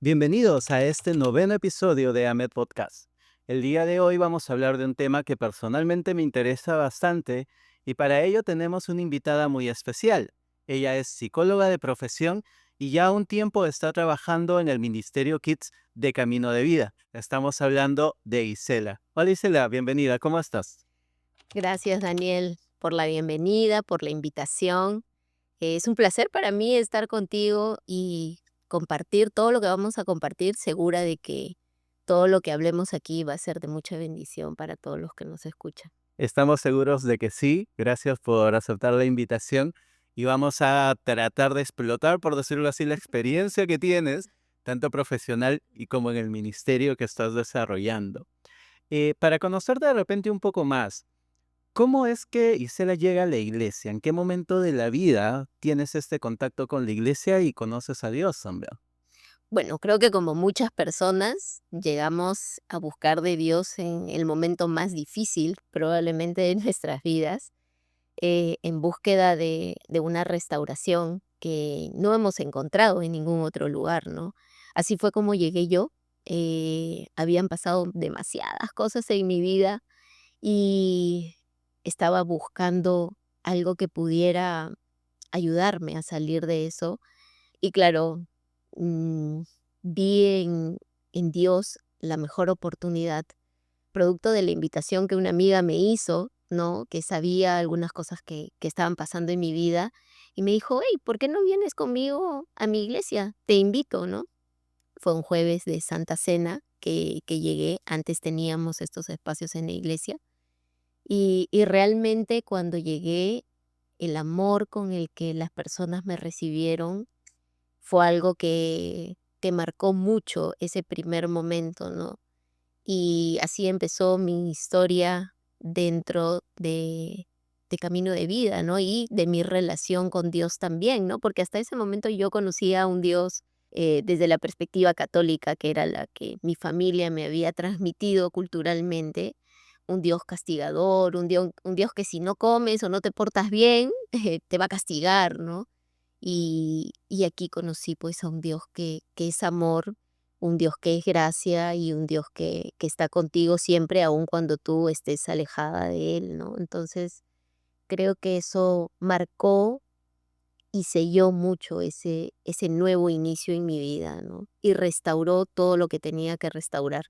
Bienvenidos a este noveno episodio de AMED Podcast. El día de hoy vamos a hablar de un tema que personalmente me interesa bastante y para ello tenemos una invitada muy especial. Ella es psicóloga de profesión y ya un tiempo está trabajando en el Ministerio Kids de Camino de Vida. Estamos hablando de Isela. Hola Isela, bienvenida, ¿cómo estás? Gracias, Daniel, por la bienvenida, por la invitación. Es un placer para mí estar contigo y compartir todo lo que vamos a compartir, segura de que todo lo que hablemos aquí va a ser de mucha bendición para todos los que nos escuchan. Estamos seguros de que sí. Gracias por aceptar la invitación y vamos a tratar de explotar, por decirlo así, la experiencia que tienes, tanto profesional y como en el ministerio que estás desarrollando. Para conocerte de repente un poco más, ¿cómo es que Isela llega a la iglesia? ¿En qué momento de la vida tienes este contacto con la iglesia y conoces a Dios, hombre? Bueno, creo que como muchas personas llegamos a buscar de Dios en el momento más difícil, probablemente de nuestras vidas, en búsqueda de una restauración que no hemos encontrado en ningún otro lugar, ¿no? Así fue como llegué yo. Habían pasado demasiadas cosas en mi vida y estaba buscando algo que pudiera ayudarme a salir de eso. Y claro, mm, vi en Dios la mejor oportunidad producto de la invitación que una amiga me hizo, ¿no? Que sabía algunas cosas que estaban pasando en mi vida, y me dijo: "Hey, ¿por qué no vienes conmigo a mi iglesia? Te invito", ¿no? Fue un jueves de Santa Cena que llegué, antes teníamos estos espacios en la iglesia, y realmente cuando llegué, el amor con el que las personas me recibieron fue algo que marcó mucho ese primer momento, ¿no? Y así empezó mi historia dentro de Camino de Vida, ¿no? Y de mi relación con Dios también, ¿no? Porque hasta ese momento yo conocía a un Dios desde la perspectiva católica, que era la que mi familia me había transmitido culturalmente, un Dios castigador, un Dios que si no comes o no te portas bien, te va a castigar, ¿no? Y aquí conocí pues a un Dios que es amor, un Dios que es gracia y un Dios que está contigo siempre, aun cuando tú estés alejada de Él, ¿no? Entonces, creo que eso marcó y selló mucho ese nuevo inicio en mi vida, ¿no? Y restauró todo lo que tenía que restaurar.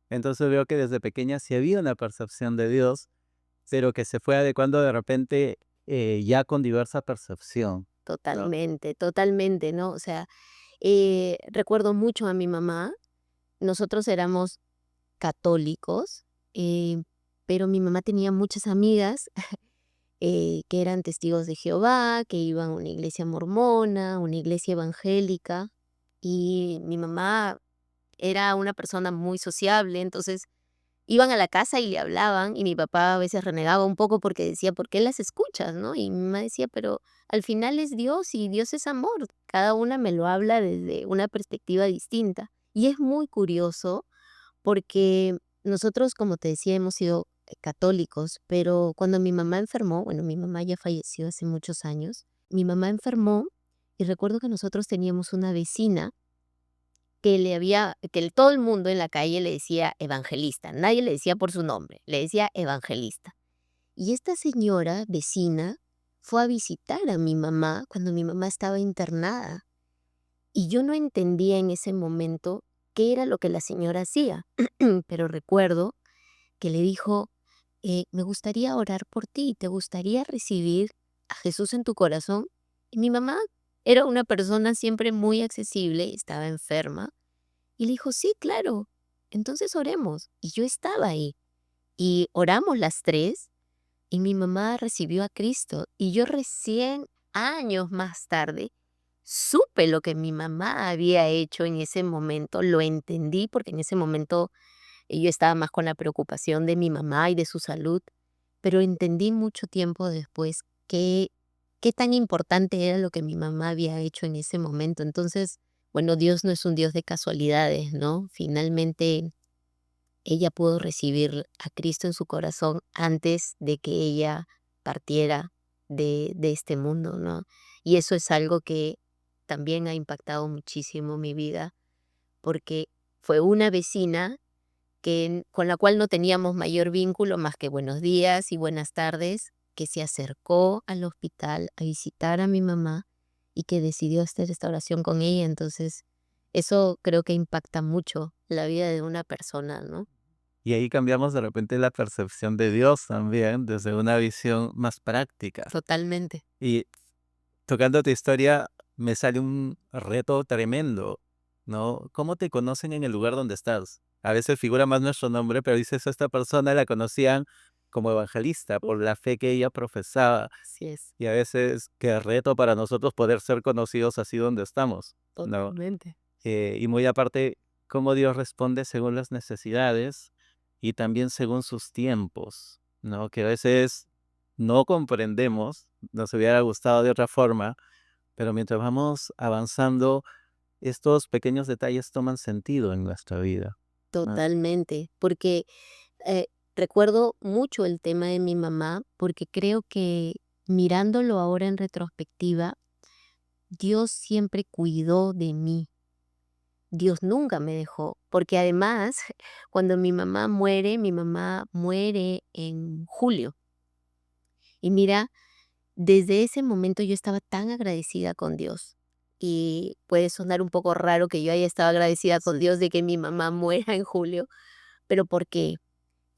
Entonces veo que desde pequeña sí había una percepción de Dios, pero que se fue adecuando de repente ya con diversa percepción, ¿no? Totalmente, totalmente, ¿no? O sea, recuerdo mucho a mi mamá. Nosotros éramos católicos, eh, pero mi mamá tenía muchas amigas que eran testigos de Jehová, que iban a una iglesia mormona, una iglesia evangélica, y mi mamá era una persona muy sociable, entonces iban a la casa y le hablaban, y mi papá a veces renegaba un poco porque decía: "¿Por qué las escuchas?", ¿no? Y mi mamá decía: "Pero al final es Dios y Dios es amor, cada una me lo habla desde una perspectiva distinta". Y es muy curioso porque nosotros, como te decía, hemos sido católicos, pero cuando mi mamá enfermó, bueno, mi mamá ya falleció hace muchos años, mi mamá enfermó y recuerdo que nosotros teníamos una vecina todo el mundo en la calle le decía evangelista, nadie le decía por su nombre, le decía evangelista. Y esta señora vecina fue a visitar a mi mamá cuando mi mamá estaba internada y yo no entendía en ese momento qué era lo que la señora hacía, pero recuerdo que le dijo, me gustaría orar por ti, ¿te gustaría recibir a Jesús en tu corazón? Y mi mamá era una persona siempre muy accesible, estaba enferma, y le dijo, sí, claro, entonces oremos. Y yo estaba ahí, y oramos las tres, y mi mamá recibió a Cristo, y yo recién años más tarde supe lo que mi mamá había hecho en ese momento, lo entendí porque en ese momento yo estaba más con la preocupación de mi mamá y de su salud, pero entendí mucho tiempo después qué tan importante era lo que mi mamá había hecho en ese momento. Entonces, bueno, Dios no es un Dios de casualidades, ¿no? Finalmente, ella pudo recibir a Cristo en su corazón antes de que ella partiera de este mundo, ¿no? Y eso es algo que también ha impactado muchísimo mi vida porque fue una vecina con la cual no teníamos mayor vínculo más que buenos días y buenas tardes, que se acercó al hospital a visitar a mi mamá y que decidió hacer esta oración con ella. Entonces, eso creo que impacta mucho la vida de una persona, ¿no? Y ahí cambiamos de repente la percepción de Dios también, desde una visión más práctica. Totalmente. Y tocando tu historia, me sale un reto tremendo, ¿no? ¿Cómo te conocen en el lugar donde estás? A veces figura más nuestro nombre, pero dices, esta persona la conocían como evangelista por la fe que ella profesaba. Así es, Y a veces, qué reto para nosotros poder ser conocidos así donde estamos, ¿no? totalmente. Y muy aparte, cómo Dios responde según las necesidades y también según sus tiempos, ¿no? Que a veces no comprendemos, nos hubiera gustado de otra forma, pero mientras vamos avanzando, estos pequeños detalles toman sentido en nuestra vida, ¿no? Totalmente, porque eh, recuerdo mucho el tema de mi mamá, porque creo que mirándolo ahora en retrospectiva, Dios siempre cuidó de mí. Dios nunca me dejó, porque además, cuando mi mamá muere en julio. Y mira, desde ese momento yo estaba tan agradecida con Dios. Y puede sonar un poco raro que yo haya estado agradecida con Dios de que mi mamá muera en julio, pero porque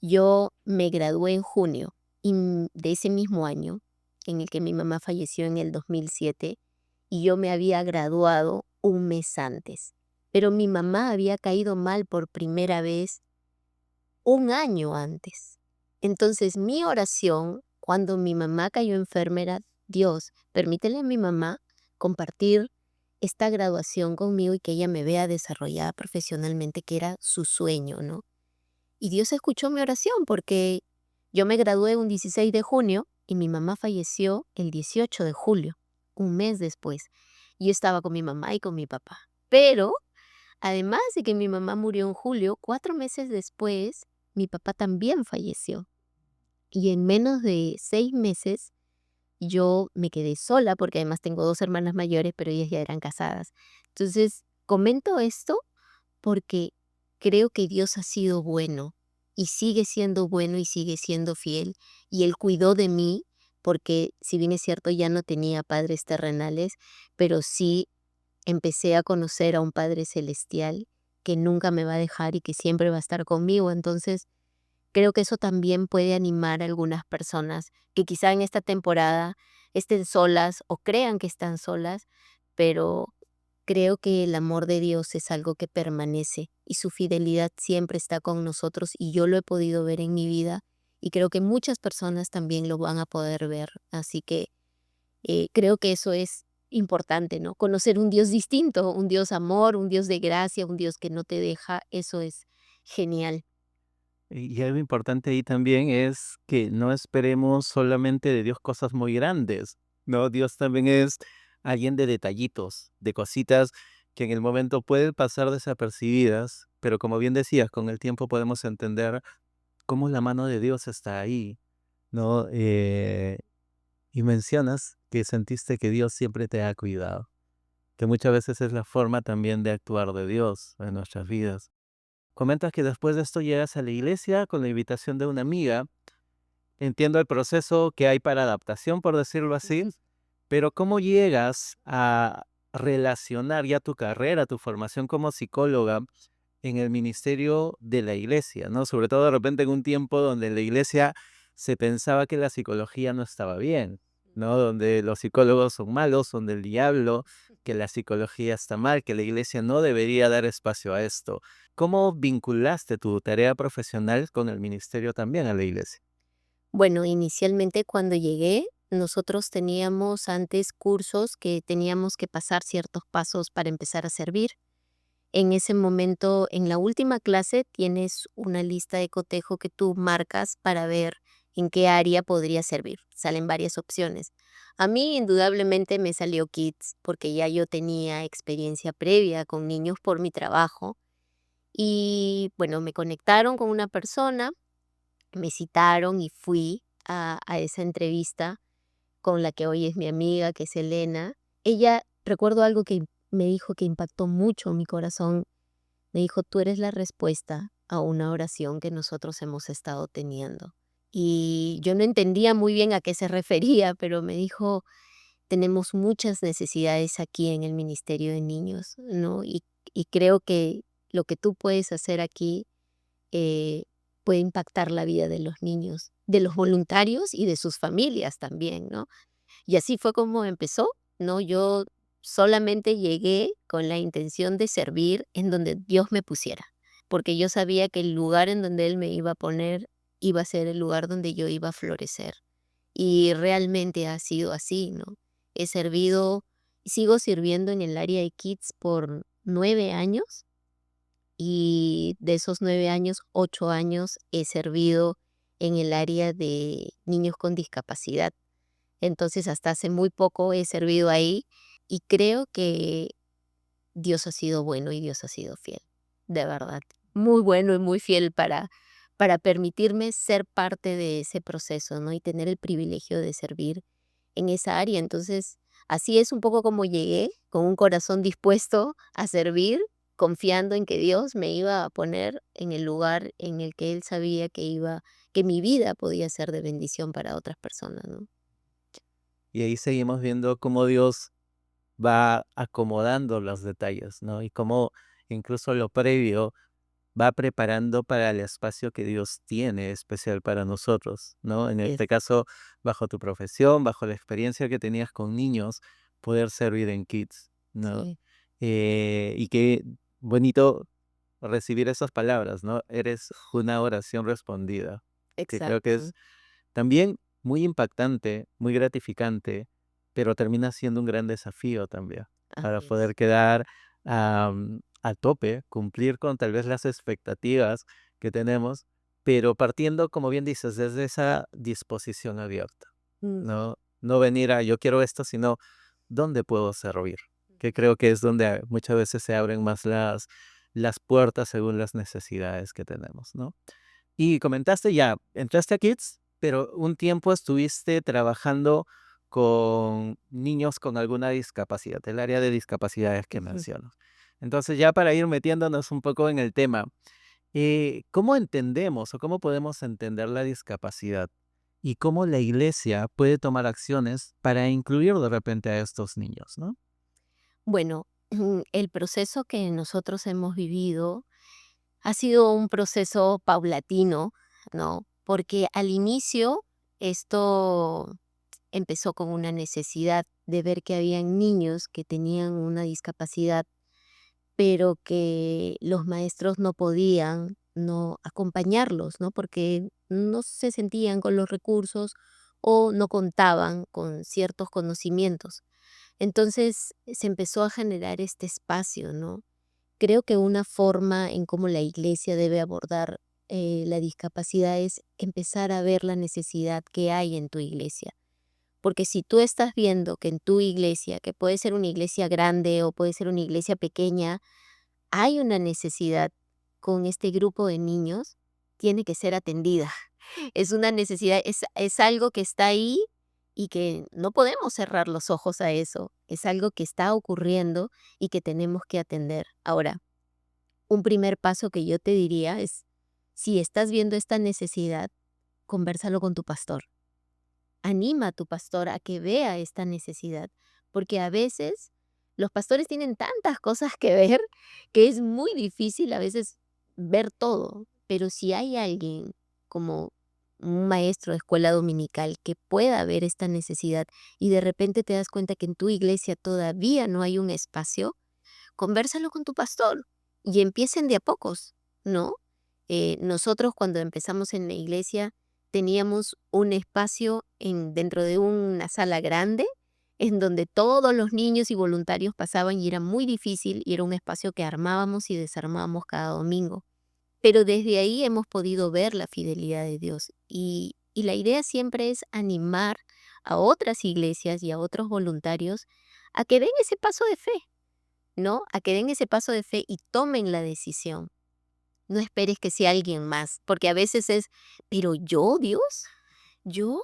yo me gradué en junio de ese mismo año en el que mi mamá falleció en el 2007 y yo me había graduado un mes antes. Pero mi mamá había caído mal por primera vez un año antes. Entonces mi oración cuando mi mamá cayó enferma era, Dios, permítele a mi mamá compartir esta graduación conmigo y que ella me vea desarrollada profesionalmente, que era su sueño, ¿no? Y Dios escuchó mi oración porque yo me gradué un 16 de junio y mi mamá falleció el 18 de julio, un mes después. Yo estaba con mi mamá y con mi papá. Pero, además de que mi mamá murió en julio, 4 meses después, mi papá también falleció. Y en menos de 6 meses, yo me quedé sola porque además tengo 2 hermanas mayores, pero ellas ya eran casadas. Entonces, comento esto porque creo que Dios ha sido bueno y sigue siendo bueno y sigue siendo fiel. Y Él cuidó de mí porque si bien es cierto ya no tenía padres terrenales, pero sí empecé a conocer a un Padre celestial que nunca me va a dejar y que siempre va a estar conmigo. Entonces, creo que eso también puede animar a algunas personas que quizá en esta temporada estén solas o crean que están solas, pero creo que el amor de Dios es algo que permanece y su fidelidad siempre está con nosotros y yo lo he podido ver en mi vida y creo que muchas personas también lo van a poder ver. Así que creo que eso es importante, ¿no? Conocer un Dios distinto, un Dios amor, un Dios de gracia, un Dios que no te deja, eso es genial. Y algo importante ahí también es que no esperemos solamente de Dios cosas muy grandes, ¿no? Dios también es alguien de detallitos, de cositas que en el momento pueden pasar desapercibidas, pero como bien decías, con el tiempo podemos entender cómo la mano de Dios está ahí, ¿no? Y mencionas que sentiste que Dios siempre te ha cuidado, que muchas veces es la forma también de actuar de Dios en nuestras vidas. Comentas que después de esto llegas a la iglesia con la invitación de una amiga. Entiendo el proceso que hay para adaptación, por decirlo así, pero ¿cómo llegas a relacionar ya tu carrera, tu formación como psicóloga en el ministerio de la iglesia, ¿no? Sobre todo de repente en un tiempo donde en la iglesia se pensaba que la psicología no estaba bien, ¿no? Donde los psicólogos son malos, son del diablo, que la psicología está mal, que la iglesia no debería dar espacio a esto. ¿Cómo vinculaste tu tarea profesional con el ministerio también a la iglesia? Bueno, inicialmente cuando llegué, nosotros teníamos antes cursos que teníamos que pasar ciertos pasos para empezar a servir. En ese momento, en la última clase, tienes una lista de cotejo que tú marcas para ver en qué área podría servir. Salen varias opciones. A mí, indudablemente, me salió Kids porque ya yo tenía experiencia previa con niños por mi trabajo. Y bueno, me conectaron con una persona, me citaron y fui a esa entrevista con la que hoy es mi amiga, que es Elena. Ella, recuerdo algo que me dijo que impactó mucho mi corazón. Me dijo, tú eres la respuesta a una oración que nosotros hemos estado teniendo. Y yo no entendía muy bien a qué se refería, pero me dijo, tenemos muchas necesidades aquí en el Ministerio de Niños, ¿no? Y creo que lo que tú puedes hacer aquí eh, puede impactar la vida de los niños, de los voluntarios y de sus familias también, ¿no? Y así fue como empezó, ¿no? Yo solamente llegué con la intención de servir en donde Dios me pusiera, porque yo sabía que el lugar en donde Él me iba a poner iba a ser el lugar donde yo iba a florecer. Y realmente ha sido así, ¿no? He servido, sigo sirviendo en el área de kids por 9 años y de esos 9 años, 8 años he servido en el área de niños con discapacidad. Entonces, hasta hace muy poco he servido ahí y creo que Dios ha sido bueno y Dios ha sido fiel, de verdad. Muy bueno y muy fiel para permitirme ser parte de ese proceso, ¿no? Y tener el privilegio de servir en esa área. Entonces, así es un poco como llegué, con un corazón dispuesto a servir, confiando en que Dios me iba a poner en el lugar en el que Él sabía que mi vida podía ser de bendición para otras personas, ¿no? Y ahí seguimos viendo cómo Dios va acomodando los detalles, ¿no? Y cómo incluso lo previo va preparando para el espacio que Dios tiene especial para nosotros, ¿no? En Así es, este caso, bajo tu profesión, bajo la experiencia que tenías con niños, poder servir en Kids, ¿no? sí, Y qué bonito recibir esas palabras, ¿no? Eres una oración respondida, que creo que exacto. es también muy impactante, muy gratificante, pero termina siendo un gran desafío también para Así poder es. quedar a tope, cumplir con tal vez las expectativas que tenemos, pero partiendo, como bien dices, desde esa disposición abierta, Mm, ¿no? No venir a yo quiero esto, sino dónde puedo servir, que ujú. creo que es donde muchas veces se abren más las puertas según las necesidades que tenemos, ¿no? Y comentaste ya, entraste a Kids, pero un tiempo estuviste trabajando con niños con alguna discapacidad, el área de discapacidades que Ujú. menciono. Entonces, ya para ir metiéndonos un poco en el tema, ¿cómo entendemos o cómo podemos entender la discapacidad y cómo la iglesia puede tomar acciones para incluir de repente a estos niños, ¿no? Bueno, el proceso que nosotros hemos vivido ha sido un proceso paulatino, ¿no? Porque al inicio esto empezó con una necesidad de ver que habían niños que tenían una discapacidad, pero que los maestros no podían no acompañarlos, ¿no? Porque no se sentían con los recursos o no contaban con ciertos conocimientos. Entonces se empezó a generar este espacio, ¿no? Creo que una forma en cómo la iglesia debe abordar la discapacidad es empezar a ver la necesidad que hay en tu iglesia. Porque si tú estás viendo que en tu iglesia, que puede ser una iglesia grande o puede ser una iglesia pequeña, hay una necesidad con este grupo de niños, tiene que ser atendida. Es una necesidad, es algo que está ahí y que no podemos cerrar los ojos a eso. Es algo que está ocurriendo y que tenemos que atender. Ahora, un primer paso que yo te diría es, si estás viendo esta necesidad, conversalo con tu pastor. Anima a tu pastor a que vea esta necesidad, porque a veces los pastores tienen tantas cosas que ver que es muy difícil a veces ver todo, pero si hay alguien como un maestro de escuela dominical que pueda ver esta necesidad y de repente te das cuenta que en tu iglesia todavía no hay un espacio, convérsalo con tu pastor y empiecen de a pocos, ¿no? Nosotros cuando empezamos en la iglesia teníamos un espacio dentro de una sala grande en donde todos los niños y voluntarios pasaban y era muy difícil y era un espacio que armábamos y desarmábamos cada domingo. Pero desde ahí hemos podido ver la fidelidad de Dios y la idea siempre es animar a otras iglesias y a otros voluntarios a que den ese paso de fe, ¿no? A que den ese paso de fe y tomen la decisión. No esperes que sea alguien más, porque a veces es, pero yo, Dios, yo.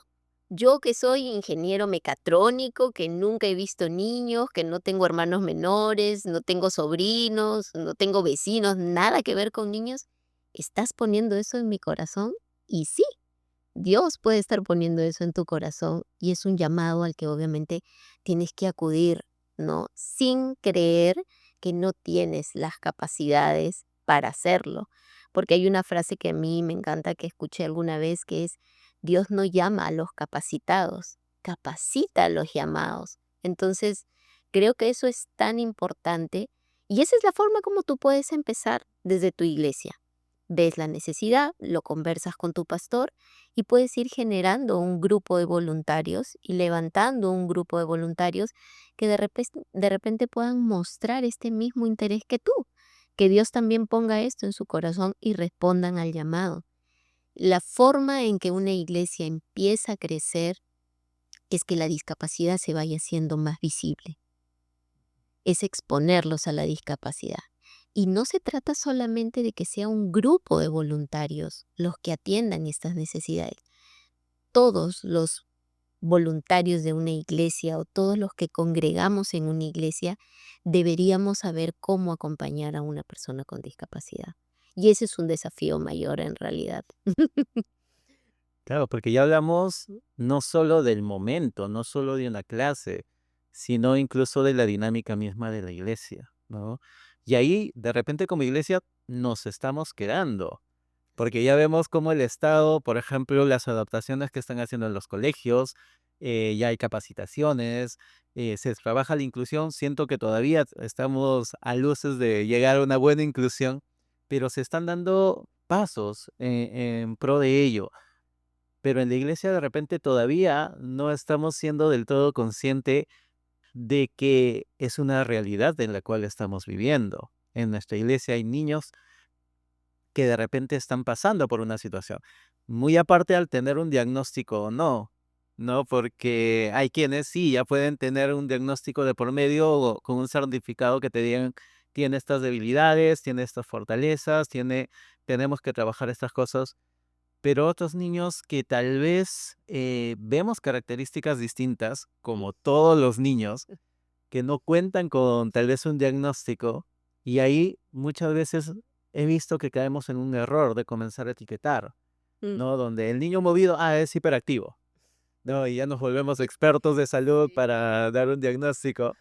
Yo que soy ingeniero mecatrónico, que nunca he visto niños, que no tengo hermanos menores, no tengo sobrinos, no tengo vecinos, nada que ver con niños, ¿estás poniendo eso en mi corazón? Y sí, Dios puede estar poniendo eso en tu corazón y es un llamado al que obviamente tienes que acudir, ¿no? Sin creer que no tienes las capacidades para hacerlo. Porque hay una frase que a mí me encanta que escuché alguna vez que es, Dios no llama a los capacitados, capacita a los llamados. Entonces, creo que eso es tan importante y esa es la forma como tú puedes empezar desde tu iglesia. Ves la necesidad, lo conversas con tu pastor y puedes ir generando un grupo de voluntarios y levantando un grupo de voluntarios que de repente puedan mostrar este mismo interés que tú, que Dios también ponga esto en su corazón y respondan al llamado. La forma en que una iglesia empieza a crecer es que la discapacidad se vaya haciendo más visible, es exponerlos a la discapacidad. Y no se trata solamente de que sea un grupo de voluntarios los que atiendan estas necesidades. Todos los voluntarios de una iglesia o todos los que congregamos en una iglesia deberíamos saber cómo acompañar a una persona con discapacidad. Y ese es un desafío mayor en realidad. Claro, porque ya hablamos no solo del momento, no solo de una clase, sino incluso de la dinámica misma de la iglesia, ¿no? Y ahí, de repente, como iglesia, nos estamos quedando, porque ya vemos cómo el Estado, por ejemplo, las adaptaciones que están haciendo en los colegios, ya hay capacitaciones, se trabaja la inclusión. Siento que todavía estamos a luces de llegar a una buena inclusión, pero se están dando pasos en pro de ello. Pero en la iglesia de repente todavía no estamos siendo del todo consciente de que es una realidad en la cual estamos viviendo. En nuestra iglesia hay niños que de repente están pasando por una situación. Muy aparte al tener un diagnóstico o no, ¿no? Porque hay quienes sí ya pueden tener un diagnóstico de por medio o con un certificado que te digan, tiene estas debilidades, tiene estas fortalezas, tenemos que trabajar estas cosas, pero otros niños que tal vez vemos características distintas, como todos los niños, que no cuentan con tal vez un diagnóstico, y ahí muchas veces he visto que caemos en un error de comenzar a etiquetar, Mm, ¿no? Donde el niño movido, es hiperactivo, ¿no? Y ya nos volvemos expertos de salud sí. para dar un diagnóstico,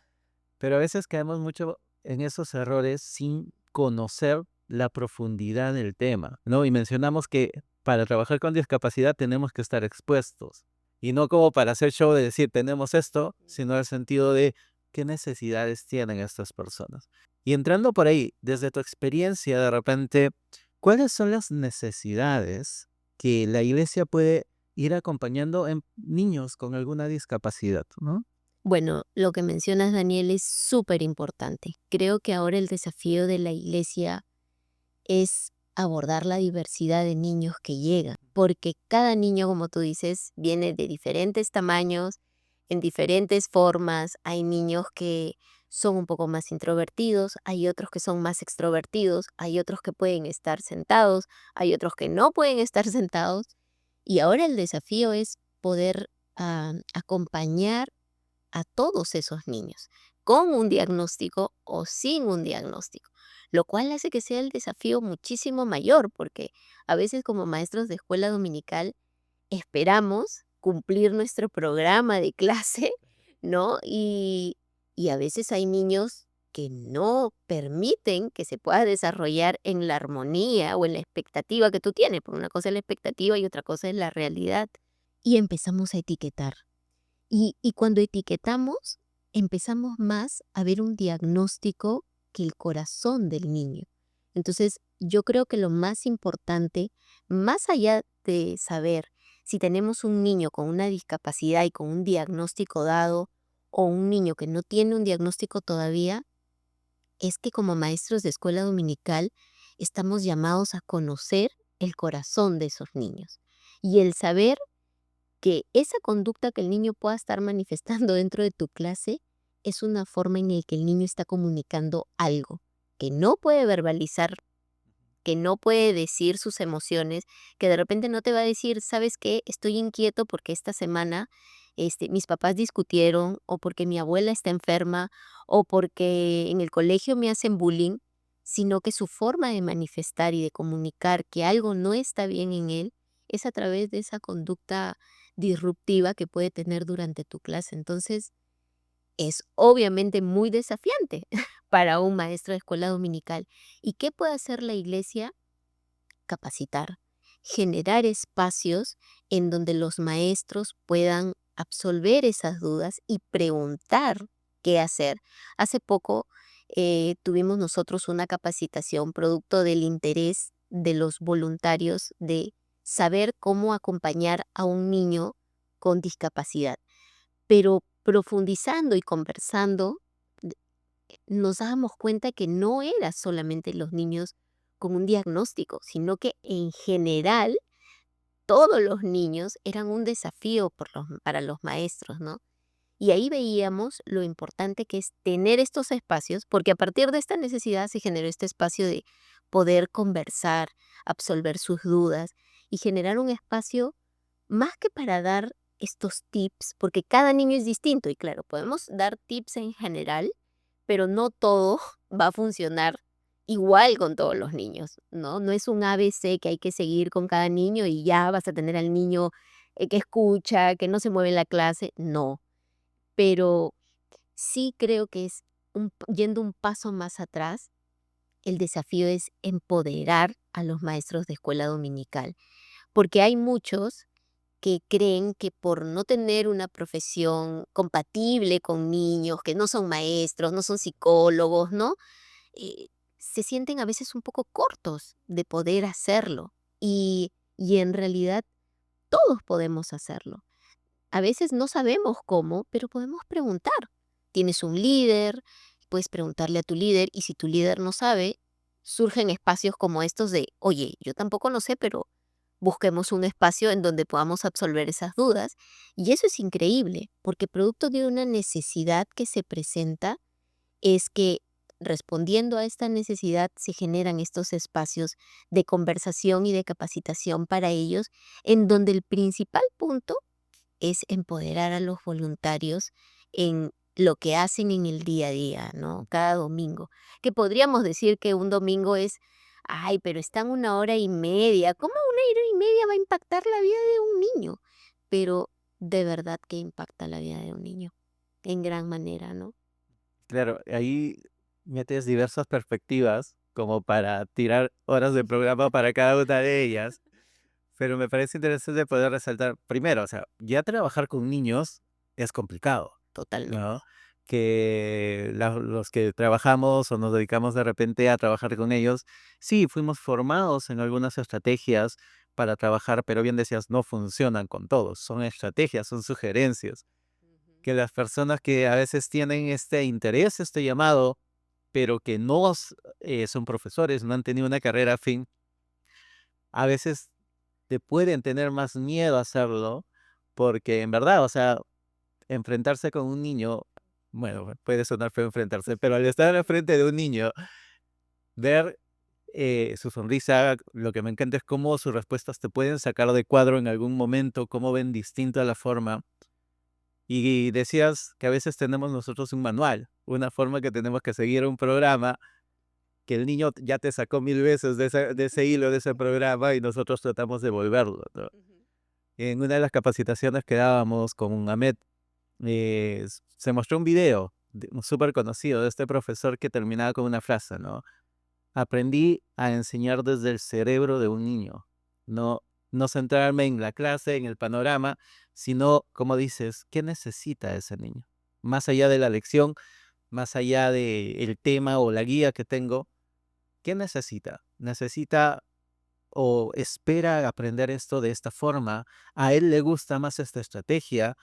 pero a veces caemos mucho en esos errores sin conocer la profundidad del tema, ¿no? Y mencionamos que para trabajar con discapacidad tenemos que estar expuestos. Y no como para hacer show de decir tenemos esto, sino el sentido de qué necesidades tienen estas personas. Y entrando por ahí, desde tu experiencia, de repente, ¿cuáles son las necesidades que la iglesia puede ir acompañando en niños con alguna discapacidad, ¿no? Bueno, lo que mencionas, Daniel, es súper importante. Creo que ahora el desafío de la iglesia es abordar la diversidad de niños que llegan, porque cada niño, como tú dices, viene de diferentes tamaños, en diferentes formas. Hay niños que son un poco más introvertidos, hay otros que son más extrovertidos, hay otros que pueden estar sentados, hay otros que no pueden estar sentados. Y ahora el desafío es poder acompañar a todos esos niños, con un diagnóstico o sin un diagnóstico, lo cual hace que sea el desafío muchísimo mayor, porque a veces como maestros de escuela dominical esperamos cumplir nuestro programa de clase, ¿no? Y a veces hay niños que no permiten que se pueda desarrollar en la armonía o en la expectativa que tú tienes, porque una cosa es la expectativa y otra cosa es la realidad. Y empezamos a etiquetar. Y cuando etiquetamos, empezamos más a ver un diagnóstico que el corazón del niño. Entonces, yo creo que lo más importante, más allá de saber si tenemos un niño con una discapacidad y con un diagnóstico dado, o un niño que no tiene un diagnóstico todavía, es que como maestros de escuela dominical estamos llamados a conocer el corazón de esos niños. Y el saber que esa conducta que el niño pueda estar manifestando dentro de tu clase es una forma en la que el niño está comunicando algo que no puede verbalizar que no puede decir sus emociones, que de repente no te va a decir, ¿sabes qué? Estoy inquieto porque esta semana mis papás discutieron o porque mi abuela está enferma o porque en el colegio me hacen bullying, sino que su forma de manifestar y de comunicar que algo no está bien en él es a través de esa conducta disruptiva que puede tener durante tu clase. Entonces, es obviamente muy desafiante para un maestro de escuela dominical. ¿Y qué puede hacer la iglesia? Capacitar, generar espacios en donde los maestros puedan absolver esas dudas y preguntar qué hacer. Hace poco tuvimos nosotros una capacitación producto del interés de los voluntarios de saber cómo acompañar a un niño con discapacidad, pero profundizando y conversando, d- nos dábamos cuenta que no era solamente los niños con un diagnóstico, sino que en general todos los niños eran un desafío para los maestros, ¿no? Y ahí veíamos lo importante que es tener estos espacios, porque a partir de esta necesidad se generó este espacio de poder conversar, absolver sus dudas y generar un espacio más que para dar estos tips, porque cada niño es distinto y claro, podemos dar tips en general, pero no todo va a funcionar igual con todos los niños, ¿no? No es un ABC que hay que seguir con cada niño y ya vas a tener al niño que escucha, que no se mueve en la clase, no. Pero sí creo que es yendo un paso más atrás, el desafío es empoderar a los maestros de escuela dominical, porque hay muchos que creen que por no tener una profesión compatible con niños, que no son maestros, no son psicólogos, ¿no? Eh, Se sienten a veces un poco cortos de poder hacerlo y en realidad todos podemos hacerlo. A veces no sabemos cómo, pero podemos preguntar. Tienes un líder, puedes preguntarle a tu líder y si tu líder no sabe, surgen espacios como estos de, oye, yo tampoco no sé, pero busquemos un espacio en donde podamos absolver esas dudas. Y eso es increíble, porque producto de una necesidad que se presenta es que respondiendo a esta necesidad se generan estos espacios de conversación y de capacitación para ellos, en donde el principal punto es empoderar a los voluntarios en lo que hacen en el día a día, ¿no? Cada domingo. Que podríamos decir que un domingo es, ay, pero están 1 hora y media. ¿Cómo 1 hora y media va a impactar la vida de un niño? Pero de verdad que impacta la vida de un niño en gran manera, ¿no? Claro, ahí metes diversas perspectivas como para tirar horas de programa para cada una de ellas, pero me parece interesante poder resaltar, primero, o sea, ya trabajar con niños es complicado, Totalmente. ¿no? Que los que trabajamos o nos dedicamos de repente a trabajar con ellos, sí, fuimos formados en algunas estrategias para trabajar, pero bien decías, no funcionan con todos, son estrategias, son sugerencias que las personas que a veces tienen este interés, este llamado, pero que no son profesores, no han tenido una carrera afín, a veces te pueden tener más miedo a hacerlo, porque en verdad, o sea, enfrentarse con un niño, bueno, puede sonar feo enfrentarse, pero al estar al frente de un niño, ver su sonrisa, lo que me encanta es cómo sus respuestas te pueden sacar de cuadro en algún momento, cómo ven distinta la forma. Y decías que a veces tenemos nosotros un manual, una forma que tenemos que seguir un programa que el niño ya te sacó 1000 veces de ese hilo, de ese programa, y nosotros tratamos de volverlo, ¿no? En una de las capacitaciones que dábamos con Ahmed, se mostró un video súper conocido de este profesor que terminaba con una frase, ¿no? Aprendí a enseñar desde el cerebro de un niño, no, no centrarme en la clase, en el panorama, sino, como dices, ¿qué necesita ese niño? Más allá de la lección, más allá del tema o la guía que tengo, ¿qué necesita? ¿Necesita o espera aprender esto de esta forma? ¿A él le gusta más esta estrategia?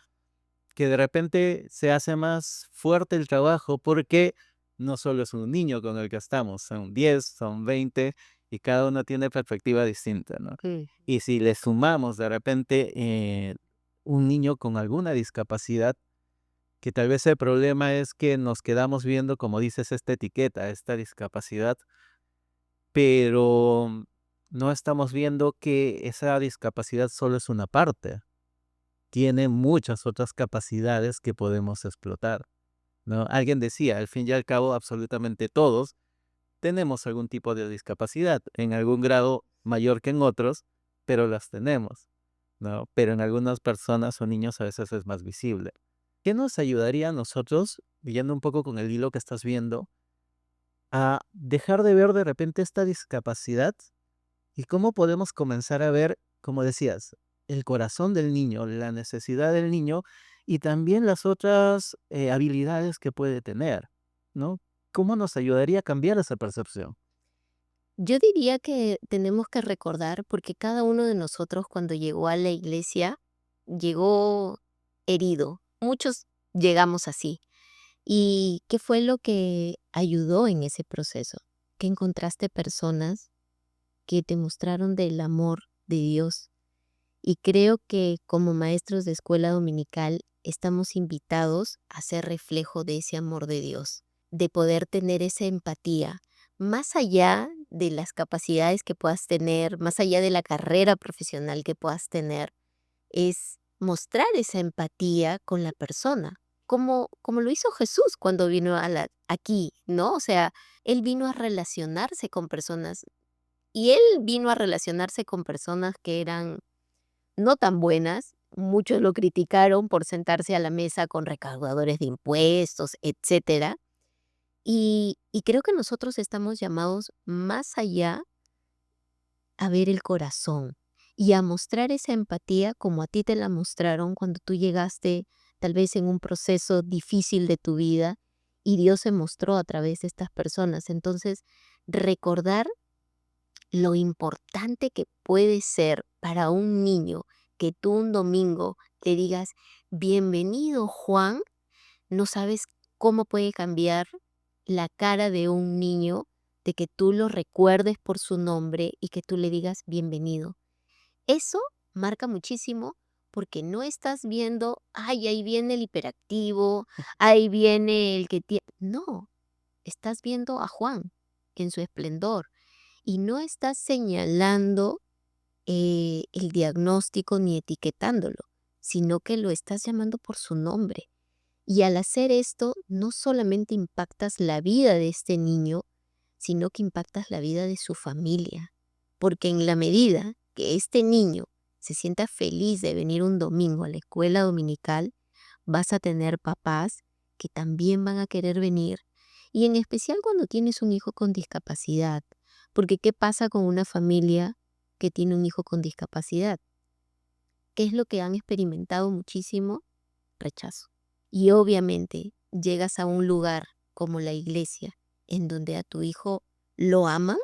Que de repente se hace más fuerte el trabajo porque no solo es un niño con el que estamos, son 10, son 20 y cada uno tiene perspectiva distinta, ¿no? Mm. Y si le sumamos de repente un niño con alguna discapacidad, que tal vez el problema es que nos quedamos viendo, como dices, esta etiqueta, esta discapacidad, pero no estamos viendo que esa discapacidad solo es una parte. Tiene muchas otras capacidades que podemos explotar, ¿no? Alguien decía, al fin y al cabo, absolutamente todos tenemos algún tipo de discapacidad, en algún grado mayor que en otros, pero las tenemos, ¿no? Pero en algunas personas o niños a veces es más visible. ¿Qué nos ayudaría a nosotros, yendo un poco con el hilo que estás viendo, a dejar de ver de repente esta discapacidad y cómo podemos comenzar a ver, como decías, el corazón del niño, la necesidad del niño y también las otras habilidades que puede tener, ¿no? ¿Cómo nos ayudaría a cambiar esa percepción? Yo diría que tenemos que recordar, porque cada uno de nosotros cuando llegó a la iglesia, llegó herido. Muchos llegamos así. ¿Y qué fue lo que ayudó en ese proceso? Que encontraste personas que te mostraron del amor de Dios. Y creo que como maestros de escuela dominical estamos invitados a ser reflejo de ese amor de Dios, de poder tener esa empatía, más allá de las capacidades que puedas tener, más allá de la carrera profesional que puedas tener, es mostrar esa empatía con la persona, como lo hizo Jesús cuando vino aquí, ¿no? O sea, él vino a relacionarse con personas y él vino a relacionarse con personas que eran no tan buenas. Muchos lo criticaron por sentarse a la mesa con recaudadores de impuestos, etcétera. Y creo que nosotros estamos llamados más allá a ver el corazón y a mostrar esa empatía como a ti te la mostraron cuando tú llegaste tal vez en un proceso difícil de tu vida y Dios se mostró a través de estas personas. Entonces, recordar lo importante que puede ser para un niño que tú un domingo le digas, bienvenido Juan, no sabes cómo puede cambiar la cara de un niño de que tú lo recuerdes por su nombre y que tú le digas bienvenido. Eso marca muchísimo porque no estás viendo, ay, ahí viene el hiperactivo, ahí viene el que tiene... No, estás viendo a Juan en su esplendor y no estás señalando el diagnóstico ni etiquetándolo, sino que lo estás llamando por su nombre. Y al hacer esto, no solamente impactas la vida de este niño, sino que impactas la vida de su familia. Porque en la medida que este niño se sienta feliz de venir un domingo a la escuela dominical, vas a tener papás que también van a querer venir. Y en especial cuando tienes un hijo con discapacidad. Porque ¿qué pasa con una familia que tiene un hijo con discapacidad? ¿Qué es lo que han experimentado muchísimo? Rechazo. Y obviamente llegas a un lugar como la iglesia, en donde a tu hijo lo aman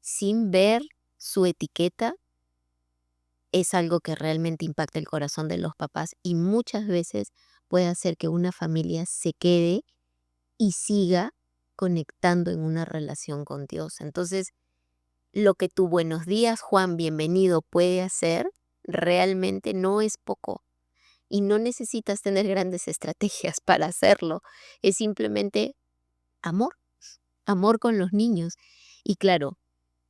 sin ver su etiqueta, es algo que realmente impacta el corazón de los papás y muchas veces puede hacer que una familia se quede y siga conectando en una relación con Dios. Entonces, lo que tu buenos días, Juan, bienvenido puede hacer, realmente no es poco. Y no necesitas tener grandes estrategias para hacerlo. Es simplemente amor, amor con los niños. Y claro,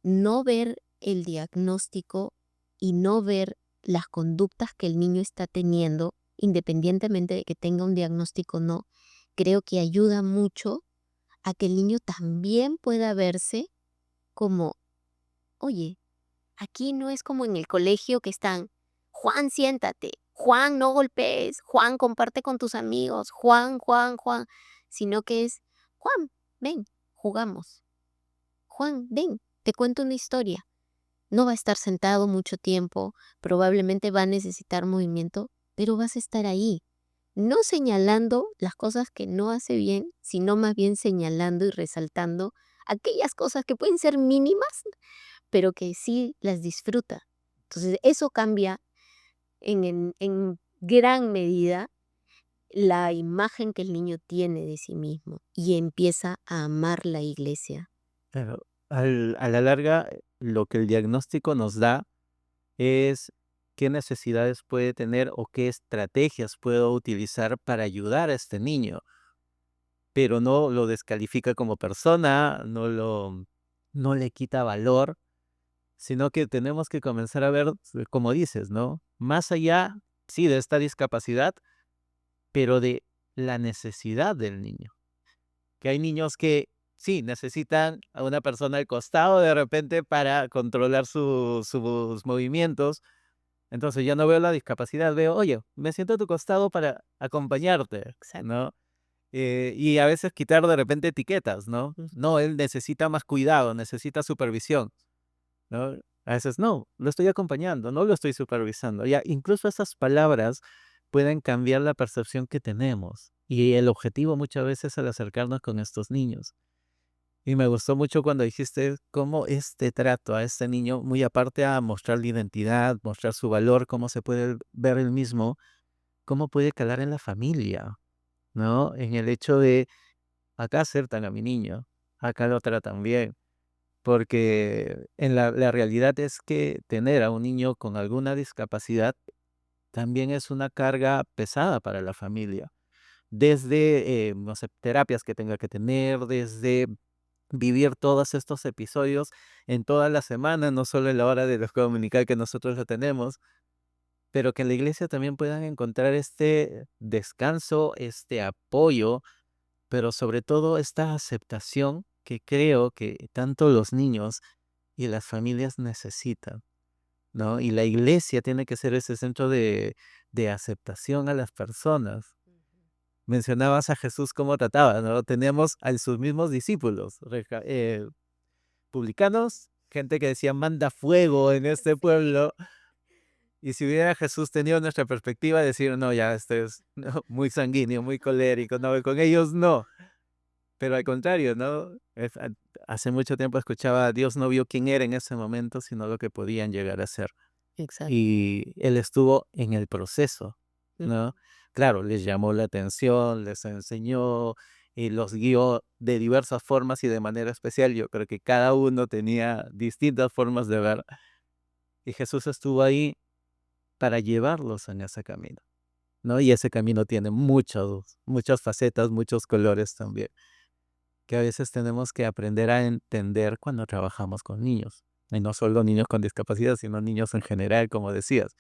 no ver el diagnóstico y no ver las conductas que el niño está teniendo, independientemente de que tenga un diagnóstico o no, creo que ayuda mucho a que el niño también pueda verse como, oye, aquí no es como en el colegio que están, Juan, siéntate, Juan, no golpees, Juan, comparte con tus amigos, Juan, Juan, Juan, sino que es, Juan, ven, jugamos, Juan, ven, te cuento una historia. No va a estar sentado mucho tiempo, probablemente va a necesitar movimiento, pero vas a estar ahí. No señalando las cosas que no hace bien, sino más bien señalando y resaltando aquellas cosas que pueden ser mínimas, pero que sí las disfruta. Entonces, eso cambia en gran medida la imagen que el niño tiene de sí mismo y empieza a amar la iglesia. Pero a la larga, lo que el diagnóstico nos da es qué necesidades puede tener o qué estrategias puedo utilizar para ayudar a este niño, pero no lo descalifica como persona, no lo no le quita valor, sino que tenemos que comenzar a ver, como dices, ¿no? Más allá, sí, de esta discapacidad, pero de la necesidad del niño. Que hay niños que sí necesitan a una persona al costado de repente para controlar sus movimientos. Entonces ya no veo la discapacidad, veo, oye, me siento a tu costado para acompañarte, Exacto. ¿no? Y a veces quitar de repente etiquetas, ¿no? Ujú. No, él necesita más cuidado, necesita supervisión, ¿no? A veces no, lo estoy acompañando, no lo estoy supervisando. Ya, incluso esas palabras pueden cambiar la percepción que tenemos. Y el objetivo muchas veces al acercarnos con estos niños. Y me gustó mucho cuando dijiste cómo este trato a este niño, muy aparte a mostrar la identidad, mostrar su valor, cómo se puede ver él mismo, cómo puede calar en la familia, ¿no? En el hecho de acá aceptan a mi niño, acá lo tratan bien. Porque en la realidad es que tener a un niño con alguna discapacidad también es una carga pesada para la familia. Desde, no sé, terapias que tenga que tener, desde vivir todos estos episodios en toda la semana, no solo en la hora de los comunicar que nosotros lo tenemos, pero que en la iglesia también puedan encontrar este descanso, este apoyo, pero sobre todo esta aceptación que creo que tanto los niños y las familias necesitan, ¿no? Y la iglesia tiene que ser ese centro de aceptación a las personas. Mencionabas a Jesús cómo trataba, ¿no? Teníamos a sus mismos discípulos, publicanos, gente que decía, manda fuego en este Sí. pueblo. Y si hubiera Jesús tenido nuestra perspectiva, decir, no, ya, este es no, muy sanguíneo, muy colérico, no, con ellos no. Pero al contrario, ¿no? Hace mucho tiempo escuchaba, Dios no vio quién era en ese momento, sino lo que podían llegar a ser. Exacto. Y él estuvo en el proceso, Ujú. ¿no? Claro, les llamó la atención, les enseñó y los guió de diversas formas y de manera especial. Yo creo que cada uno tenía distintas formas de ver y Jesús estuvo ahí para llevarlos en ese camino, ¿no? Y ese camino tiene muchas facetas, muchos colores también, que a veces tenemos que aprender a entender cuando trabajamos con niños. Y no solo niños con discapacidad, sino niños en general, como decías.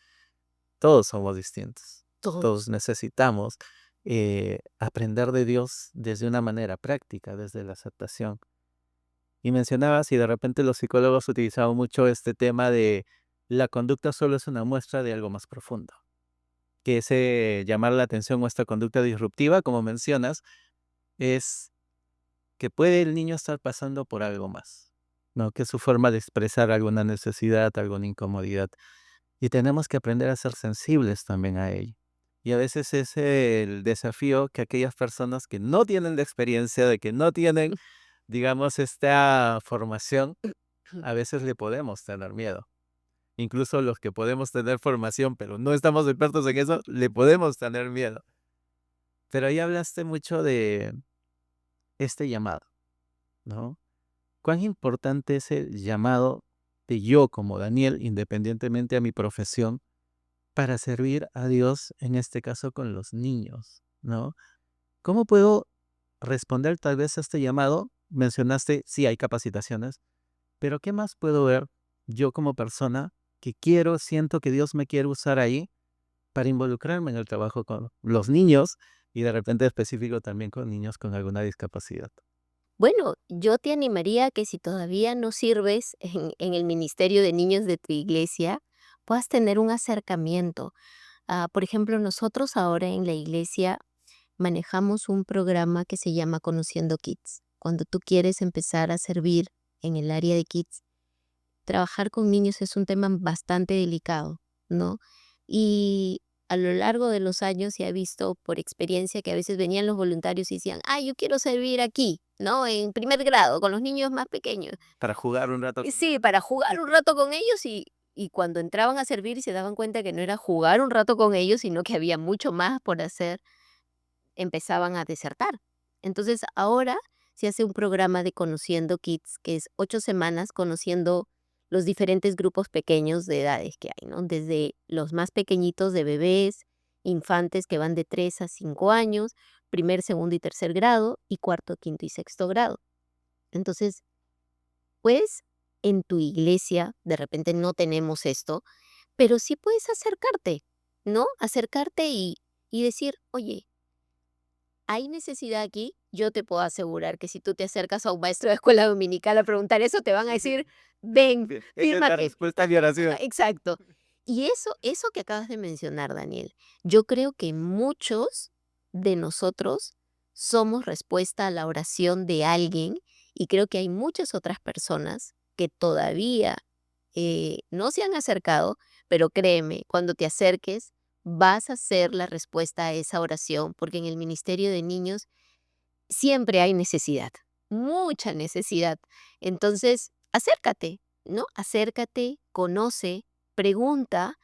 Todos somos distintos. Todos. Todos necesitamos aprender de Dios desde una manera práctica, desde la aceptación. Y mencionabas, y de repente los psicólogos utilizaban mucho este tema de la conducta solo es una muestra de algo más profundo. Que ese llamar la atención o esta conducta disruptiva, como mencionas, es que puede el niño estar pasando por algo más, ¿no? Que es su forma de expresar alguna necesidad, alguna incomodidad. Y tenemos que aprender a ser sensibles también a ello. Y a veces es el desafío que aquellas personas que no tienen la experiencia, de que no tienen, digamos, esta formación, a veces le podemos tener miedo. Incluso los que podemos tener formación, pero no estamos expertos en eso, le podemos tener miedo. Pero ahí hablaste mucho de este llamado, ¿no? ¿Cuán importante es el llamado de yo como Daniel, independientemente a mi profesión, para servir a Dios, en este caso con los niños, ¿no? ¿Cómo puedo responder tal vez a este llamado? Mencionaste, sí, hay capacitaciones, pero ¿qué más puedo ver yo como persona que quiero, siento que Dios me quiere usar ahí para involucrarme en el trabajo con los niños y de repente específico también con niños con alguna discapacidad? Bueno, yo te animaría a que si todavía no sirves en el ministerio de niños de tu iglesia, puedas tener un acercamiento. Por ejemplo, nosotros ahora en la iglesia manejamos un programa que se llama Conociendo Kids. Cuando tú quieres empezar a servir en el área de kids, trabajar con niños es un tema bastante delicado, ¿no? Y a lo largo de los años se ha visto por experiencia que a veces venían los voluntarios y decían, yo quiero servir aquí, ¿no? En primer grado, con los niños más pequeños. Para jugar un rato Y con sí, ellos. para jugar un rato con ellos y cuando entraban a servir y se daban cuenta que no era jugar un rato con ellos, sino que había mucho más por hacer, empezaban a desertar. Entonces, ahora se hace un programa de Conociendo Kids, que es 8 semanas conociendo los diferentes grupos pequeños de edades que hay, ¿no? Desde los más pequeñitos de bebés, infantes que van de 3 a 5 años, primer, segundo y tercer grado, y cuarto, quinto y sexto grado. Entonces, Puedes en tu iglesia, de repente no tenemos esto, pero sí puedes acercarte, ¿no? Acercarte y decir, oye, ¿hay necesidad aquí? Yo te puedo asegurar que si tú te acercas a un maestro de escuela dominical a preguntar eso, te van a decir, ven, Esa es la fírmate. respuesta a mi oración. Exacto. Y eso que acabas de mencionar, Daniel, yo creo que muchos de nosotros somos respuesta a la oración de alguien y creo que hay muchas otras personas que todavía no se han acercado, pero créeme, cuando te acerques vas a ser la respuesta a esa oración, porque en el ministerio de niños siempre hay necesidad, mucha necesidad. Entonces, acércate, ¿no? Acércate, conoce, pregunta,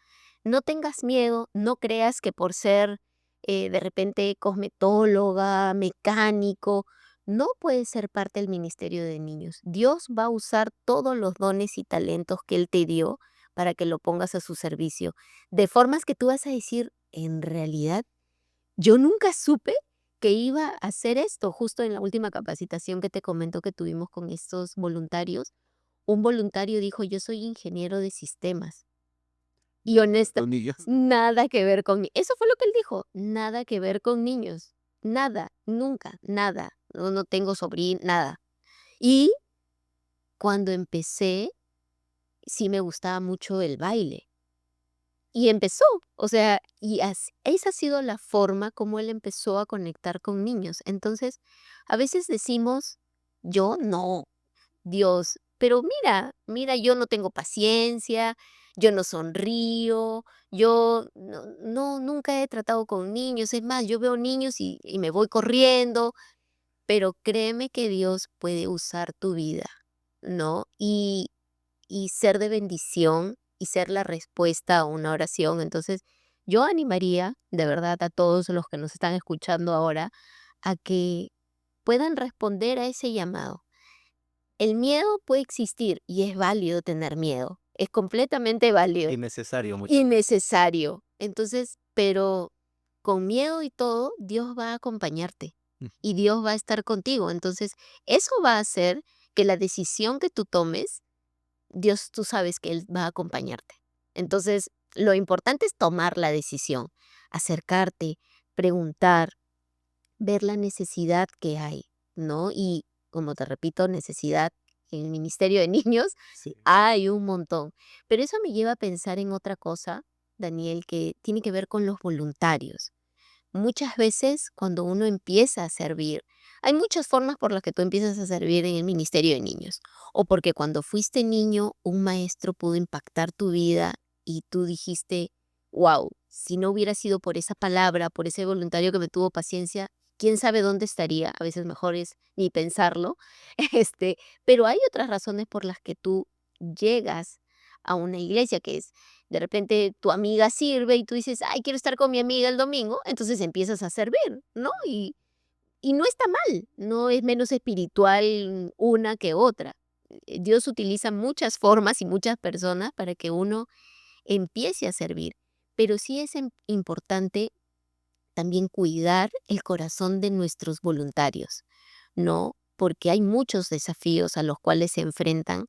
no tengas miedo, no creas que por ser de repente cosmetóloga, mecánico, no puedes ser parte del ministerio de niños. Dios va a usar todos los dones y talentos que Él te dio para que lo pongas a su servicio, de formas que tú vas a decir, en realidad yo nunca supe que iba a hacer esto. Justo en la última capacitación que te comento que tuvimos con estos voluntarios, un voluntario dijo, yo soy ingeniero de sistemas. Y honesta, Con niños. nada que ver con... Eso fue lo que él dijo, nada que ver con niños. Nada, nunca, nada. No, no tengo sobrino, nada. Y cuando empecé, sí me gustaba mucho el baile. Y empezó, o sea, esa ha sido la forma como él empezó a conectar con niños. Entonces, a veces decimos, yo no, Dios, pero mira, yo no tengo paciencia, yo no sonrío, yo no, nunca he tratado con niños, es más, yo veo niños y me voy corriendo, pero créeme que Dios puede usar tu vida, ¿no? Y ser de bendición y ser la respuesta a una oración. Entonces, yo animaría de verdad a todos los que nos están escuchando ahora a que puedan responder a ese llamado. El miedo puede existir y es válido tener miedo. Es completamente válido Innecesario y muchas veces. necesario. Entonces, pero con miedo y todo, Dios va a acompañarte Mm. y Dios va a estar contigo. Entonces, eso va a hacer que la decisión que tú tomes Dios, tú sabes que Él va a acompañarte. Entonces, lo importante es tomar la decisión, acercarte, preguntar, ver la necesidad que hay, ¿no? Y como te repito, necesidad en el Ministerio de Niños Sí. hay un montón. Pero eso me lleva a pensar en otra cosa, Daniel, que tiene que ver con los voluntarios. Muchas veces cuando uno empieza a servir, hay muchas formas por las que tú empiezas a servir en el ministerio de niños. O porque cuando fuiste niño, un maestro pudo impactar tu vida y tú dijiste, wow, si no hubiera sido por esa palabra, por ese voluntario que me tuvo paciencia, quién sabe dónde estaría. A veces mejor es ni pensarlo. Este, pero hay otras razones por las que tú llegas a una iglesia, que es de repente tu amiga sirve y tú dices, ay, quiero estar con mi amiga el domingo, entonces empiezas a servir, ¿no? Y no está mal, no es menos espiritual una que otra. Dios utiliza muchas formas y muchas personas para que uno empiece a servir, pero sí es importante también cuidar el corazón de nuestros voluntarios, ¿no? Porque hay muchos desafíos a los cuales se enfrentan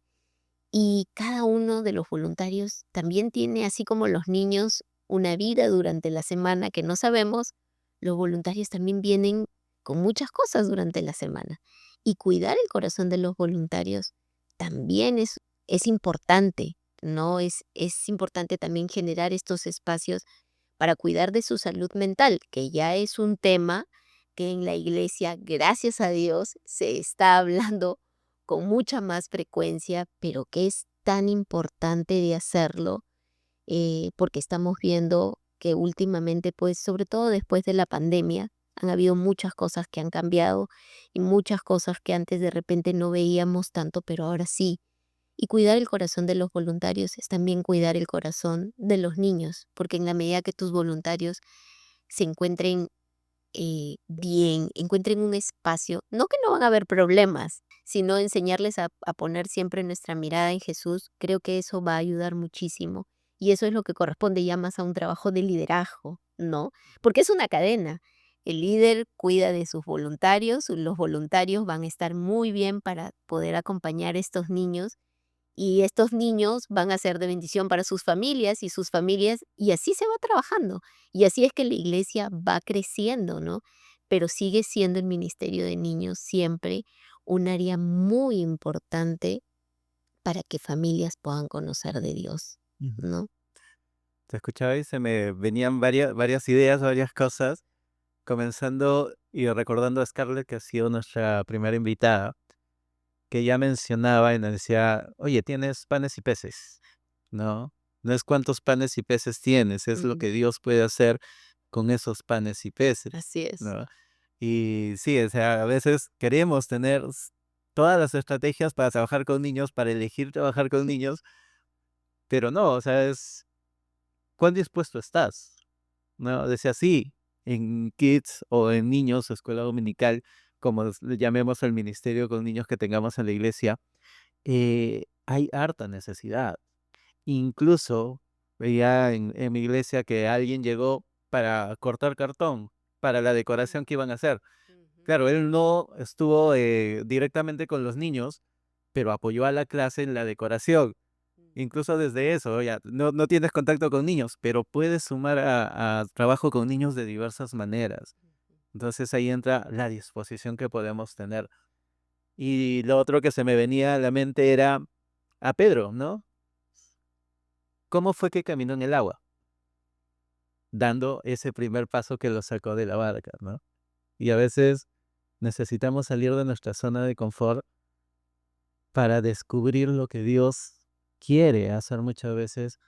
y cada uno de los voluntarios también tiene, así como los niños, una vida durante la semana que no sabemos, los voluntarios también vienen con muchas cosas durante la semana. Y cuidar el corazón de los voluntarios también es importante, ¿no? Es importante también generar estos espacios para cuidar de su salud mental, que ya es un tema que en la iglesia, gracias a Dios, se está hablando con mucha más frecuencia, pero que es tan importante de hacerlo, porque estamos viendo que últimamente, pues sobre todo después de la pandemia, han habido muchas cosas que han cambiado y muchas cosas que antes de repente no veíamos tanto, pero ahora sí. Y cuidar el corazón de los voluntarios es también cuidar el corazón de los niños, porque en la medida que tus voluntarios se encuentren bien, encuentren un espacio, no que no van a haber problemas, sino enseñarles a poner siempre nuestra mirada en Jesús, creo que eso va a ayudar muchísimo. Y eso es lo que corresponde ya más a un trabajo de liderazgo, ¿no? Porque es una cadena. El líder cuida de sus voluntarios, los voluntarios van a estar muy bien para poder acompañar a estos niños y estos niños van a ser de bendición para sus familias y sus familias, y así se va trabajando. Y así es que la iglesia va creciendo, ¿no? Pero sigue siendo el ministerio de niños siempre un área muy importante para que familias puedan conocer de Dios, Ujú. ¿no? Te escuchaba y se me venían varias ideas, varias cosas, comenzando y recordando a Scarlett, que ha sido nuestra primera invitada, que ya mencionaba y nos decía, oye, tienes panes y peces, ¿no? No es cuántos panes y peces tienes, es lo Ujú. que Dios puede hacer con esos panes y peces, Así es. ¿no? Y sí, o sea, a veces queremos tener todas las estrategias para trabajar con niños, para elegir trabajar con niños, pero no, o sea, es cuán dispuesto estás, ¿no? Decía, sí, en kids o en niños, escuela dominical, como le llamemos al ministerio con niños que tengamos en la iglesia, hay harta necesidad. Incluso veía en mi iglesia que alguien llegó para cortar cartón para la decoración que iban a hacer. Ujú. Claro, él no estuvo directamente con los niños, pero apoyó a la clase en la decoración. Incluso desde eso, ya no tienes contacto con niños, pero puedes sumar a trabajo con niños de diversas maneras. Entonces ahí entra la disposición que podemos tener. Y lo otro que se me venía a la mente era a Pedro, ¿no? ¿Cómo fue que caminó en el agua? Dando ese primer paso que lo sacó de la barca, ¿no? Y a veces necesitamos salir de nuestra zona de confort para descubrir lo que Dios quiere hacer muchas veces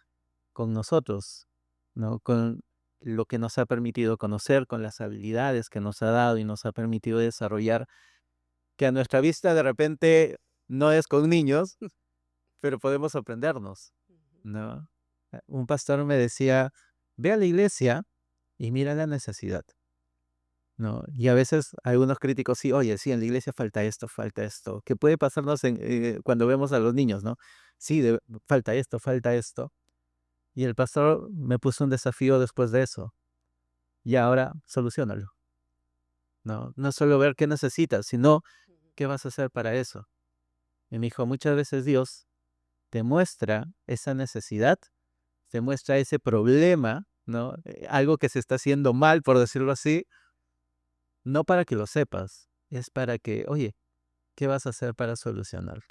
con nosotros, ¿no? Con lo que nos ha permitido conocer, con las habilidades que nos ha dado y nos ha permitido desarrollar, que a nuestra vista de repente no es con niños, pero podemos aprendernos, ¿no? Un pastor me decía, ve a la iglesia y mira la necesidad, ¿no? Y a veces algunos críticos, sí, oye, sí, en la iglesia falta esto, que puede pasarnos cuando vemos a los niños, ¿no? Sí, falta esto, falta esto. Y el pastor me puso un desafío después de eso. Y ahora soluciónalo, ¿no? No solo ver qué necesitas, sino qué vas a hacer para eso. Y me dijo, muchas veces Dios te muestra esa necesidad, te muestra ese problema, ¿no? Algo que se está haciendo mal, por decirlo así, no para que lo sepas, es para que, oye, ¿qué vas a hacer para solucionarlo?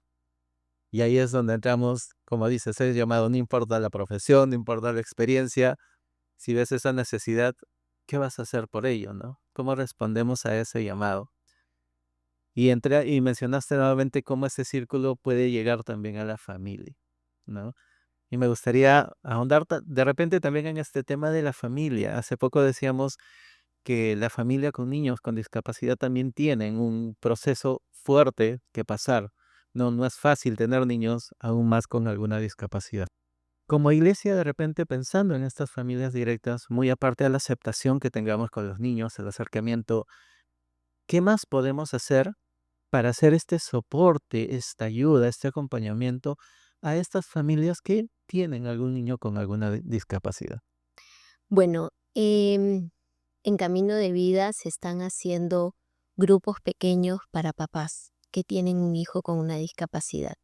Y ahí es donde entramos, como dices, es llamado, no importa la profesión, no importa la experiencia, si ves esa necesidad, ¿qué vas a hacer por ello, no? ¿Cómo respondemos a ese llamado? Y mencionaste nuevamente cómo ese círculo puede llegar también a la familia, ¿no? Y me gustaría ahondar de repente también en este tema de la familia. Hace poco decíamos que la familia con niños con discapacidad también tienen un proceso fuerte que pasar. No es fácil tener niños aún más con alguna discapacidad. Como iglesia, de repente pensando en estas familias directas, muy aparte de la aceptación que tengamos con los niños, el acercamiento, ¿qué más podemos hacer para hacer este soporte, esta ayuda, este acompañamiento a estas familias que tienen algún niño con alguna discapacidad? Bueno, en Camino de Vida se están haciendo grupos pequeños para papás que tienen un hijo con una discapacidad.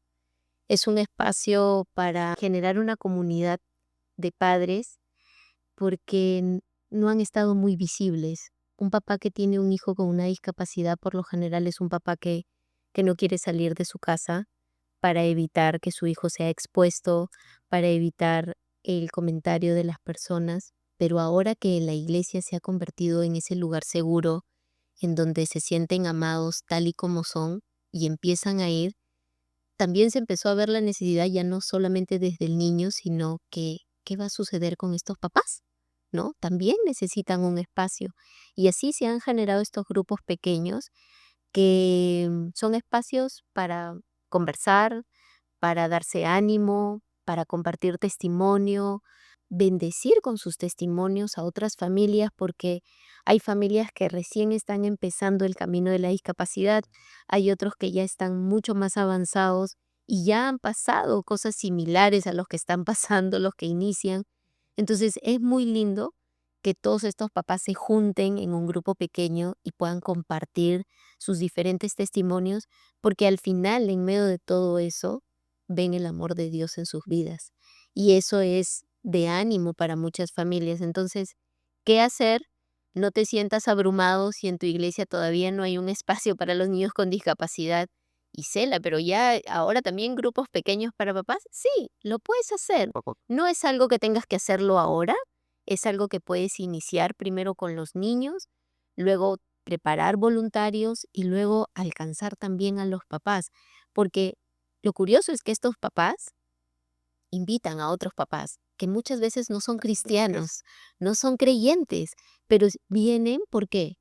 Es un espacio para generar una comunidad de padres porque no han estado muy visibles. Un papá que tiene un hijo con una discapacidad por lo general es un papá que no quiere salir de su casa para evitar que su hijo sea expuesto, para evitar el comentario de las personas. Pero ahora que la iglesia se ha convertido en ese lugar seguro, en donde se sienten amados tal y como son y empiezan a ir, también se empezó a ver la necesidad ya no solamente desde el niño, sino que qué va a suceder con estos papás, ¿no? También necesitan un espacio. Y así se han generado estos grupos pequeños que son espacios para conversar, para darse ánimo, para compartir testimonio, bendecir con sus testimonios a otras familias, porque hay familias que recién están empezando el camino de la discapacidad, hay otros que ya están mucho más avanzados y ya han pasado cosas similares a los que están pasando, los que inician. Entonces es muy lindo que todos estos papás se junten en un grupo pequeño y puedan compartir sus diferentes testimonios, porque al final, en medio de todo eso, ven el amor de Dios en sus vidas. Y eso es de ánimo para muchas familias. Entonces, ¿qué hacer? No te sientas abrumado si en tu iglesia todavía no hay un espacio para los niños con discapacidad. Y Cela, pero ya ahora también grupos pequeños para papás. Sí, lo puedes hacer. No es algo que tengas que hacerlo ahora, es algo que puedes iniciar primero con los niños, luego preparar voluntarios y luego alcanzar también a los papás. Porque lo curioso es que estos papás invitan a otros papás que muchas veces no son cristianos, no son creyentes, pero vienen, ¿por qué?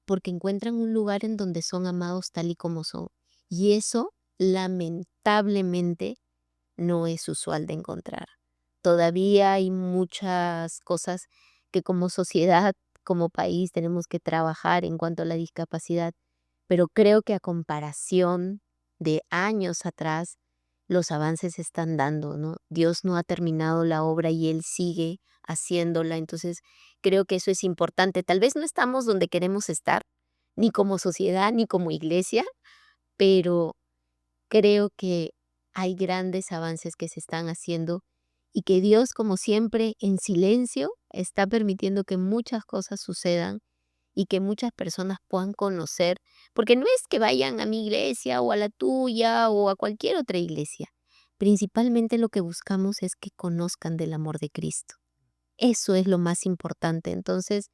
Porque encuentran un lugar en donde son amados tal y como son. Y eso, lamentablemente, no es usual de encontrar. Todavía hay muchas cosas que como sociedad, como país, tenemos que trabajar en cuanto a la discapacidad, pero creo que a comparación de años atrás, los avances se están dando, ¿no? Dios no ha terminado la obra y Él sigue haciéndola, entonces creo que eso es importante. Tal vez no estamos donde queremos estar, ni como sociedad, ni como iglesia, pero creo que hay grandes avances que se están haciendo y que Dios, como siempre, en silencio, está permitiendo que muchas cosas sucedan y que muchas personas puedan conocer, porque no es que vayan a mi iglesia o a la tuya o a cualquier otra iglesia. Principalmente lo que buscamos es que conozcan del amor de Cristo. Eso es lo más importante. Entonces,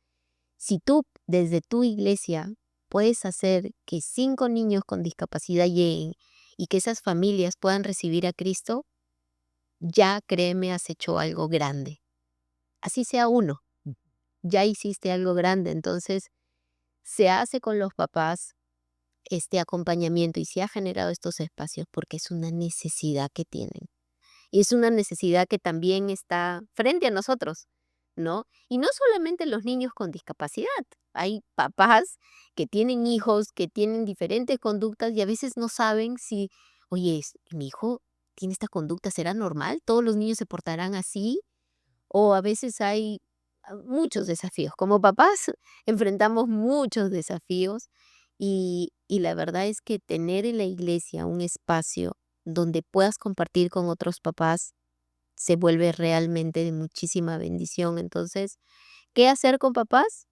si tú desde tu iglesia puedes hacer que 5 niños con discapacidad lleguen y que esas familias puedan recibir a Cristo, ya créeme, has hecho algo grande. Así sea uno, ya hiciste algo grande. Entonces, se hace con los papás este acompañamiento y se ha generado estos espacios porque es una necesidad que tienen. Y es una necesidad que también está frente a nosotros, ¿no? Y no solamente los niños con discapacidad. Hay papás que tienen hijos, que tienen diferentes conductas y a veces no saben si, oye, mi hijo tiene esta conducta, ¿será normal? ¿Todos los niños se portarán así? O a veces hay muchos desafíos. Como papás enfrentamos muchos desafíos y la verdad es que tener en la iglesia un espacio donde puedas compartir con otros papás se vuelve realmente de muchísima bendición. Entonces, ¿qué hacer con papás?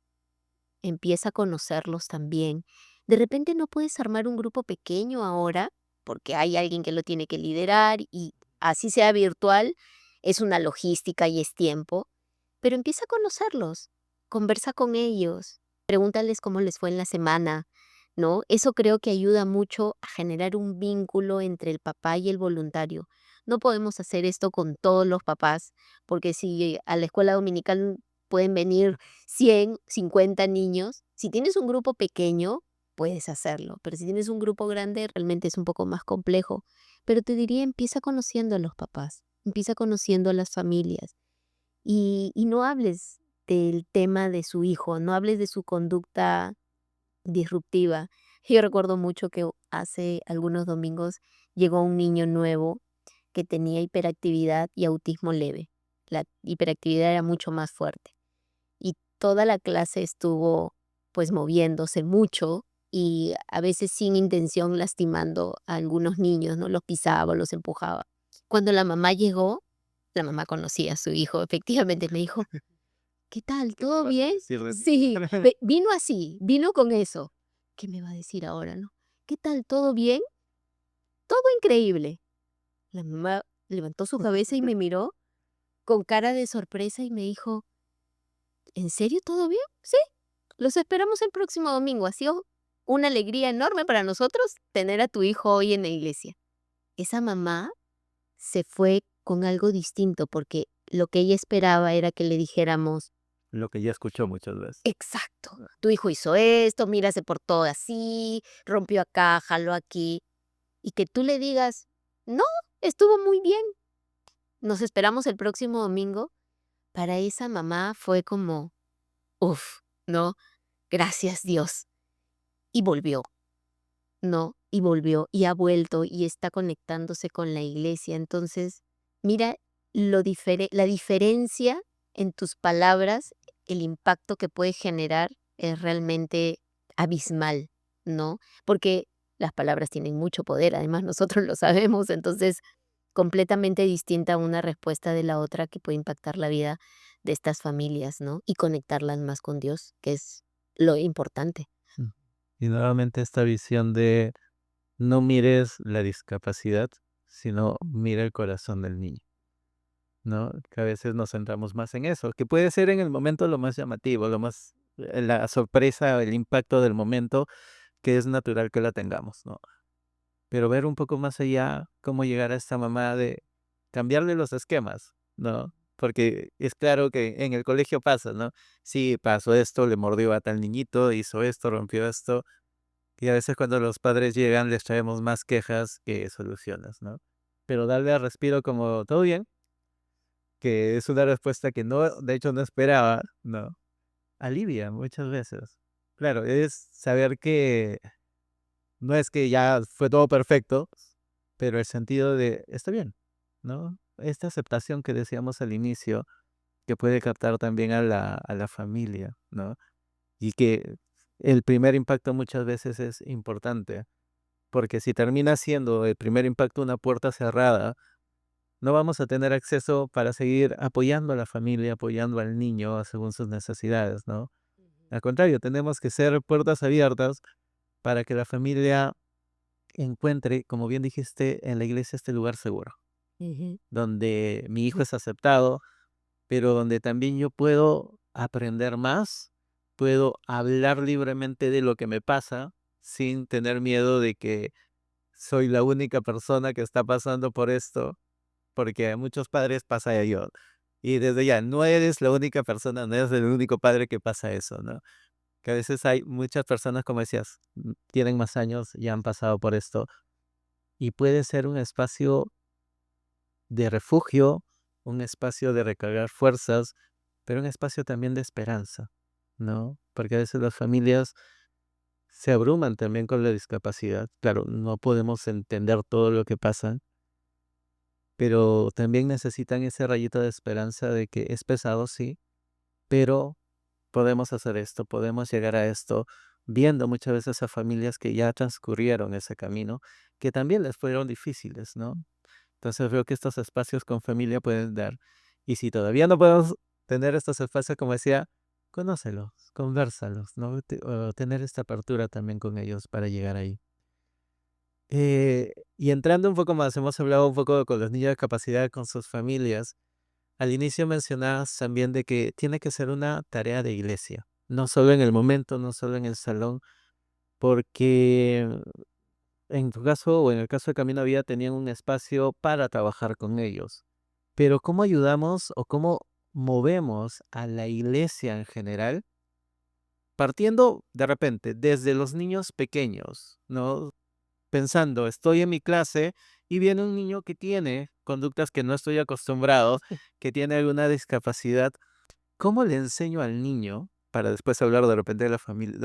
Empieza a conocerlos también. De repente no puedes armar un grupo pequeño ahora porque hay alguien que lo tiene que liderar y así sea virtual, es una logística y es tiempo, pero empieza a conocerlos, conversa con ellos, pregúntales cómo les fue en la semana, ¿no? Eso creo que ayuda mucho a generar un vínculo entre el papá y el voluntario. No podemos hacer esto con todos los papás, porque si a la escuela dominical pueden venir 100, 50 niños, si tienes un grupo pequeño, puedes hacerlo, pero si tienes un grupo grande, realmente es un poco más complejo. Pero te diría, empieza conociendo a los papás, empieza conociendo a las familias y no hables del tema de su hijo, no hables de su conducta disruptiva. Yo recuerdo mucho que hace algunos domingos llegó un niño nuevo que tenía hiperactividad y autismo leve. La hiperactividad era mucho más fuerte y toda la clase estuvo pues moviéndose mucho y a veces sin intención lastimando a algunos niños, ¿no? Los pisaba, los empujaba. Cuando la mamá llegó, la mamá conocía a su hijo, efectivamente me dijo, ¿qué tal? ¿Todo bien? Sí, vino así, vino con eso. ¿Qué me va a decir ahora, no? ¿Qué tal? ¿Todo bien? Todo increíble. La mamá levantó su cabeza y me miró con cara de sorpresa y me dijo, ¿en serio todo bien? Sí, los esperamos el próximo domingo. Ha sido una alegría enorme para nosotros tener a tu hijo hoy en la iglesia. Esa mamá se fue con algo distinto porque lo que ella esperaba era que le dijéramos, Lo que ya escuchó muchas veces. exacto, tu hijo hizo esto, mira, se portó así, rompió acá, jaló aquí, y que tú le digas, no, estuvo muy bien, nos esperamos el próximo domingo. Para esa mamá fue como, uff, ¿no? Gracias Dios. Y volvió, ¿no? Y volvió, y ha vuelto, y está conectándose con la iglesia. Entonces, mira la diferencia en tus palabras el impacto que puede generar es realmente abismal, ¿no? Porque las palabras tienen mucho poder, además nosotros lo sabemos, entonces completamente distinta una respuesta de la otra que puede impactar la vida de estas familias, ¿no? Y conectarlas más con Dios, que es lo importante. Mm. Y nuevamente esta visión de no mires la discapacidad, sino mira el corazón del niño, ¿no? Que a veces nos centramos más en eso, que puede ser en el momento lo más llamativo, lo más, la sorpresa, el impacto del momento, que es natural que la tengamos, ¿no? Pero ver un poco más allá, cómo llegar a esta mamá de cambiarle los esquemas, ¿no? Porque es claro que en el colegio pasa, ¿no? Sí, pasó esto, le mordió a tal niñito, hizo esto, rompió esto, y a veces cuando los padres llegan les traemos más quejas que soluciones, ¿no? Pero darle al respiro como todo bien, que es una respuesta que no, de hecho no esperaba, ¿no? Alivia muchas veces. Claro, es saber que no es que ya fue todo perfecto, pero el sentido de está bien, ¿no? Esta aceptación que decíamos al inicio, que puede captar también a la familia, ¿no? Y que el primer impacto muchas veces es importante, porque si termina siendo el primer impacto una puerta cerrada, no vamos a tener acceso para seguir apoyando a la familia, apoyando al niño según sus necesidades, ¿no? Al contrario, tenemos que ser puertas abiertas para que la familia encuentre, como bien dijiste, en la iglesia este lugar seguro, Ujú. donde mi hijo es aceptado, pero donde también yo puedo aprender más, puedo hablar libremente de lo que me pasa sin tener miedo de que soy la única persona que está pasando por esto, porque a muchos padres pasa ello. Y desde ya, no eres la única persona, no eres el único padre que pasa eso, ¿no? Que a veces hay muchas personas, como decías, tienen más años y han pasado por esto. Y puede ser un espacio de refugio, un espacio de recargar fuerzas, pero un espacio también de esperanza, ¿no? Porque a veces las familias se abruman también con la discapacidad. Claro, no podemos entender todo lo que pasa, pero también necesitan ese rayito de esperanza de que es pesado, sí, pero podemos hacer esto, podemos llegar a esto, viendo muchas veces a familias que ya transcurrieron ese camino, que también les fueron difíciles, ¿no? Entonces veo que estos espacios con familia pueden dar. Y si todavía no podemos tener estos espacios, como decía, conócelos, convérsalos, ¿no? O tener esta apertura también con ellos para llegar ahí. Y entrando un poco más, hemos hablado un poco con los niños de capacidad, con sus familias. Al inicio mencionabas también de que tiene que ser una tarea de iglesia, no solo en el momento, no solo en el salón, porque en tu caso o en el caso de Camino a Vida tenían un espacio para trabajar con ellos. Pero ¿cómo ayudamos o cómo movemos a la iglesia en general? Partiendo de repente desde los niños pequeños, ¿no? Pensando, estoy en mi clase y viene un niño que tiene conductas que no estoy acostumbrado, que tiene alguna discapacidad. ¿Cómo le enseño al niño, para después hablar de repente de la familia,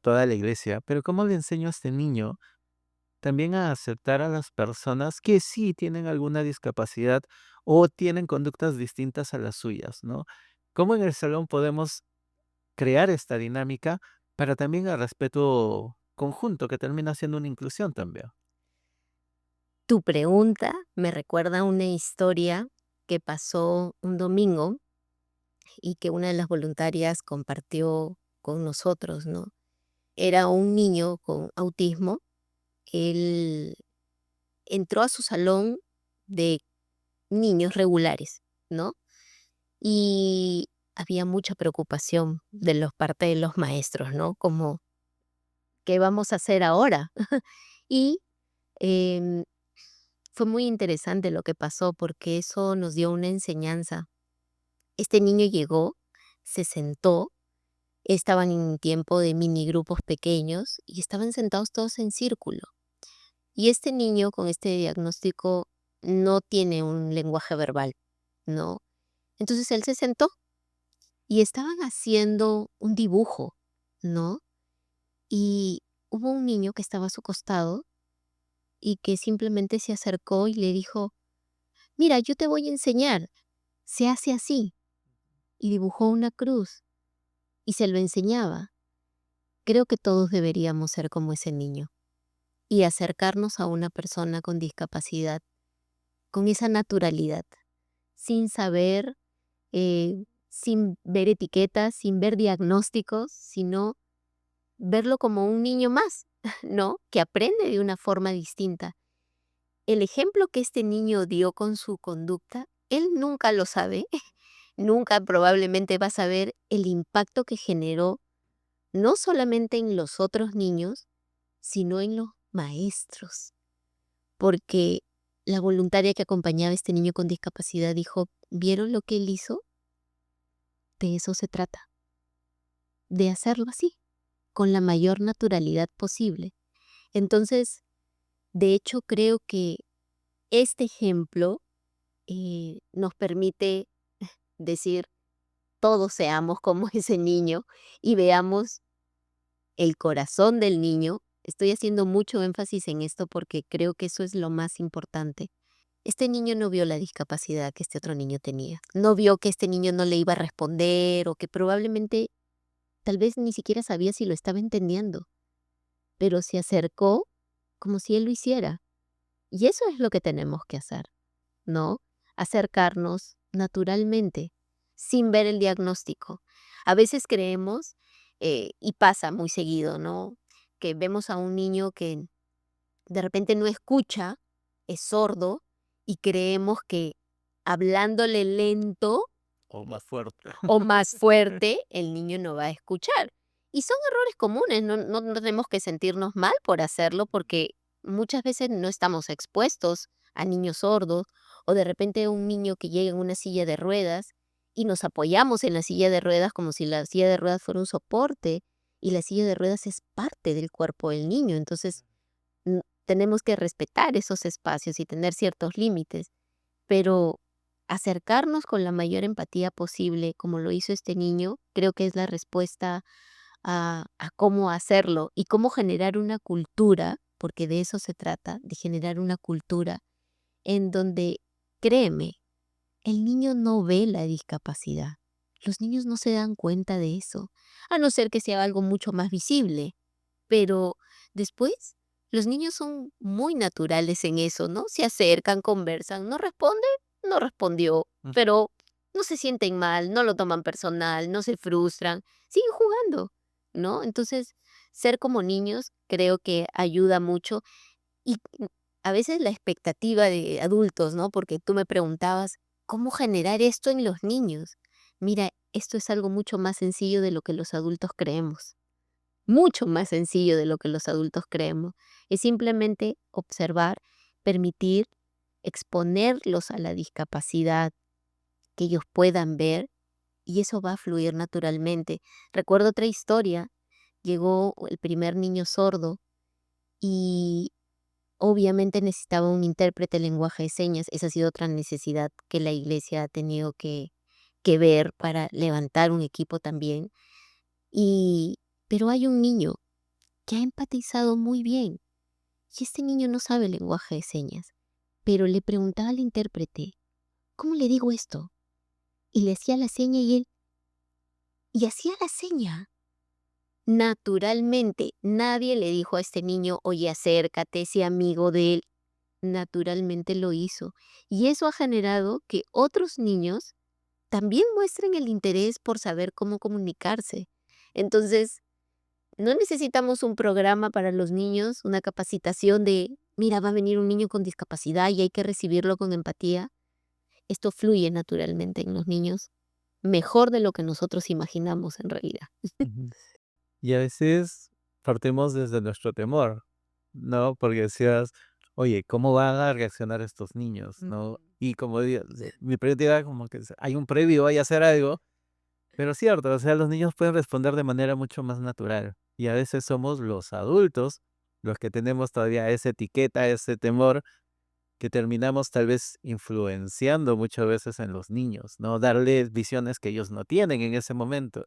toda la iglesia, pero cómo le enseño a este niño también a aceptar a las personas que sí tienen alguna discapacidad o tienen conductas distintas a las suyas, ¿no? ¿Cómo en el salón podemos crear esta dinámica para también el respeto conjunto que termina siendo una inclusión también? Tu pregunta me recuerda a una historia que pasó un domingo y que una de las voluntarias compartió con nosotros, ¿no? Era un niño con autismo. Él entró a su salón de niños regulares, ¿no? Y había mucha preocupación de los parte de los maestros, ¿no? Como, ¿qué vamos a hacer ahora? Y em, fue muy interesante lo que pasó porque eso nos dio una enseñanza. Este niño llegó, se sentó, estaban en tiempo de mini grupos pequeños y estaban sentados todos en círculo. Y este niño con este diagnóstico no tiene un lenguaje verbal, ¿no? Entonces él se sentó y estaban haciendo un dibujo, ¿no? Y hubo un niño que estaba a su costado y que simplemente se acercó y le dijo, mira, yo te voy a enseñar, se hace así. Y dibujó una cruz. y se lo enseñaba. Creo que todos deberíamos ser como ese niño y acercarnos a una persona con discapacidad con esa naturalidad, sin saber, sin ver etiquetas, sin ver diagnósticos, sino verlo como un niño más, ¿no? Que aprende de una forma distinta. El ejemplo que este niño dio con su conducta, él nunca lo sabe, nunca probablemente va a saber el impacto que generó, no solamente en los otros niños, sino en los maestros, porque la voluntaria que acompañaba a este niño con discapacidad dijo, ¿vieron lo que él hizo? De eso se trata, de hacerlo así, con la mayor naturalidad posible. Entonces, de hecho, creo que este ejemplo nos permite decir, todos seamos como ese niño y veamos el corazón del niño. Estoy haciendo mucho énfasis en esto porque creo que eso es lo más importante. Este niño no vio la discapacidad que este otro niño tenía. No vio que este niño no le iba a responder o que probablemente tal vez ni siquiera sabía si lo estaba entendiendo, pero se acercó como si él lo hiciera. Y eso es lo que tenemos que hacer, ¿no? Acercarnos naturalmente, sin ver el diagnóstico. A veces creemos, y pasa muy seguido, ¿no? Que vemos a un niño que de repente no escucha, es sordo, y creemos que hablándole lento O más fuerte. o más fuerte, el niño no va a escuchar. Y son errores comunes, no tenemos que sentirnos mal por hacerlo porque muchas veces no estamos expuestos a niños sordos o de repente un niño que llega en una silla de ruedas y nos apoyamos en la silla de ruedas como si la silla de ruedas fuera un soporte y la silla de ruedas es parte del cuerpo del niño. Entonces, tenemos que respetar esos espacios y tener ciertos límites, pero acercarnos con la mayor empatía posible, como lo hizo este niño, creo que es la respuesta a cómo hacerlo y cómo generar una cultura, porque de eso se trata, de generar una cultura en donde, créeme, el niño no ve la discapacidad. Los niños no se dan cuenta de eso, a no ser que sea algo mucho más visible. Pero después, los niños son muy naturales en eso, ¿no? Se acercan, conversan, no responde, no respondió, Mm. pero no se sienten mal, no lo toman personal, no se frustran, siguen jugando, ¿no? Entonces, ser como niños creo que ayuda mucho y a veces la expectativa de adultos, ¿no? Porque tú me preguntabas, ¿cómo generar esto en los niños? Mira, esto es algo mucho más sencillo de lo que los adultos creemos, mucho más sencillo de lo que los adultos creemos. Es simplemente observar, permitir, exponerlos a la discapacidad, que ellos puedan ver, y eso va a fluir naturalmente. Recuerdo otra historia, llegó el primer niño sordo y obviamente necesitaba un intérprete de lenguaje de señas. Esa ha sido otra necesidad que la iglesia ha tenido que ver para levantar un equipo también. Y, pero hay un niño que ha empatizado muy bien. Y este niño no sabe lenguaje de señas, pero le preguntaba al intérprete, ¿cómo le digo esto? Y le hacía la seña y hacía la seña. Naturalmente, nadie le dijo a este niño, oye, acércate, sea amigo de él. Naturalmente lo hizo. Y eso ha generado que otros niños también muestren el interés por saber cómo comunicarse. Entonces, no necesitamos un programa para los niños, una capacitación de, mira, va a venir un niño con discapacidad y hay que recibirlo con empatía. Esto fluye naturalmente en los niños, mejor de lo que nosotros imaginamos en realidad. Ujú. Y a veces partimos desde nuestro temor, ¿no? Porque decías, oye, ¿cómo van a reaccionar estos niños, no? Y como digo, mi pregunta era como que hay un previo, hay hacer algo, pero es cierto, o sea, los niños pueden responder de manera mucho más natural. Y a veces somos los adultos los que tenemos todavía esa etiqueta, ese temor, que terminamos tal vez influenciando muchas veces en los niños, ¿no? Darles visiones que ellos no tienen en ese momento.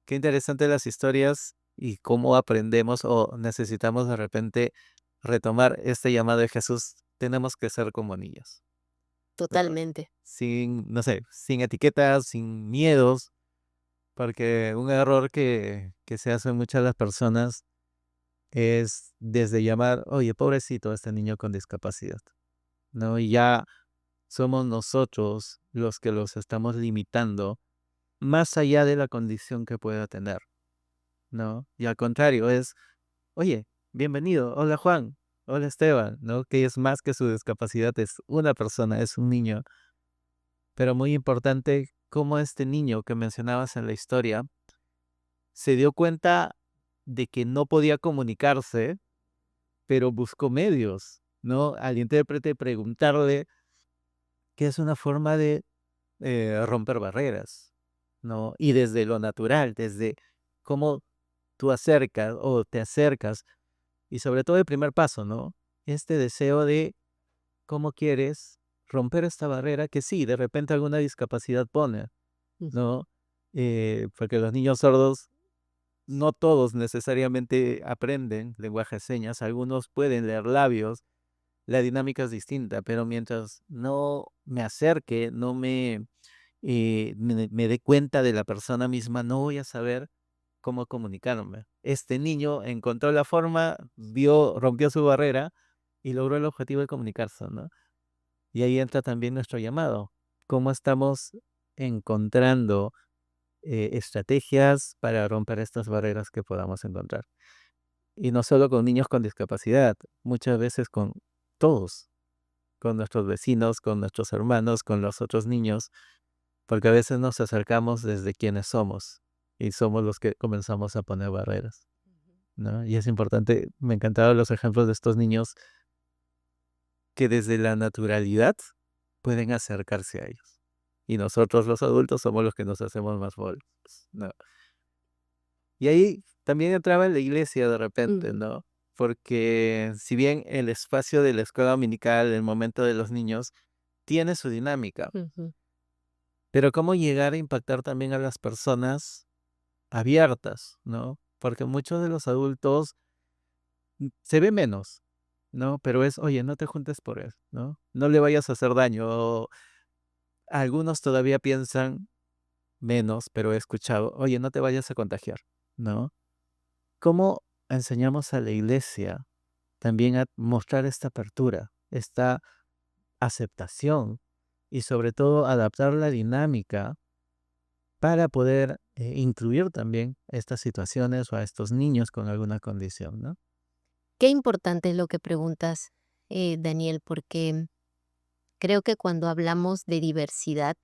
Qué interesante las historias y cómo aprendemos o necesitamos de repente retomar este llamado de Jesús. Tenemos que ser como niños, ¿verdad? Totalmente. Sin, no sé, sin etiquetas, sin miedos, porque un error que se hacen muchas las personas es desde llamar, oye, pobrecito este niño con discapacidad, ¿no? Y ya somos nosotros los que los estamos limitando más allá de la condición que pueda tener, ¿no? Y al contrario, es, oye, bienvenido, hola Juan, hola Esteban, ¿no? Que es más que su discapacidad, es una persona, es un niño, pero muy importante cómo este niño que mencionabas en la historia se dio cuenta de que no podía comunicarse, pero buscó medios, ¿no? Al intérprete preguntarle que es una forma de romper barreras, ¿no? Y desde lo natural, desde cómo tú acercas o te acercas, y sobre todo el primer paso, ¿no? Este deseo de cómo quieres romper esta barrera que sí, de repente alguna discapacidad pone, Ujú, ¿no? Porque los niños sordos no todos necesariamente aprenden lenguaje de señas, algunos pueden leer labios, la dinámica es distinta, pero mientras no me acerque, no me dé cuenta de la persona misma, no voy a saber cómo comunicarme. Este niño encontró la forma, rompió su barrera y logró el objetivo de comunicarse, ¿no? Y ahí entra también nuestro llamado. ¿Cómo estamos encontrando estrategias para romper estas barreras que podamos encontrar? Y no solo con niños con discapacidad, muchas veces con todos, con nuestros vecinos, con nuestros hermanos, con los otros niños, porque a veces nos acercamos desde quienes somos y somos los que comenzamos a poner barreras, ¿no? Y es importante, me encantaron los ejemplos de estos niños que desde la naturalidad pueden acercarse a ellos. Y nosotros los adultos somos los que nos hacemos más bolos, ¿no? Y ahí también entraba en la iglesia de repente, ujú, ¿no? Porque si bien el espacio de la escuela dominical, el momento de los niños, tiene su dinámica, ujú, pero cómo llegar a impactar también a las personas abiertas, ¿no? Porque muchos de los adultos se ve menos, ¿no? Pero es, oye, no te juntes por él, ¿no? No le vayas a hacer daño. O algunos todavía piensan menos, pero he escuchado, oye, no te vayas a contagiar, ¿no? ¿Cómo enseñamos a la iglesia también a mostrar esta apertura, esta aceptación y sobre todo adaptar la dinámica para poder incluir también estas situaciones o a estos niños con alguna condición, ¿no? Qué importante es lo que preguntas, Daniel, porque creo que cuando hablamos de diversidad,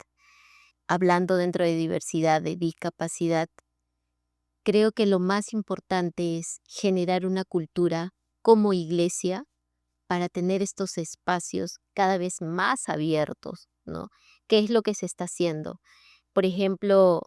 hablando dentro de diversidad, de discapacidad, creo que lo más importante es generar una cultura como iglesia para tener estos espacios cada vez más abiertos, ¿no? ¿Qué es lo que se está haciendo? Por ejemplo,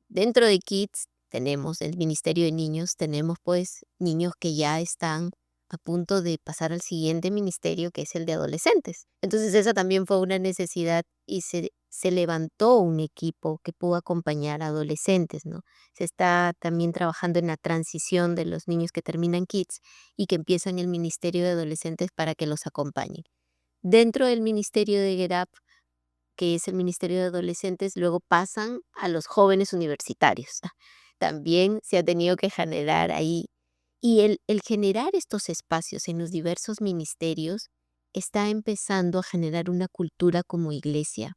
dentro de Kids tenemos el Ministerio de Niños, tenemos pues niños que ya están a punto de pasar al siguiente ministerio, que es el de adolescentes. Entonces esa también fue una necesidad y se levantó un equipo que pudo acompañar a adolescentes, ¿no? Se está también trabajando en la transición de los niños que terminan Kids y que empiezan el Ministerio de Adolescentes para que los acompañen. Dentro del Ministerio de Get Up, que es el Ministerio de Adolescentes, luego pasan a los jóvenes universitarios. También se ha tenido que generar ahí. Y el generar estos espacios en los diversos ministerios está empezando a generar una cultura como iglesia.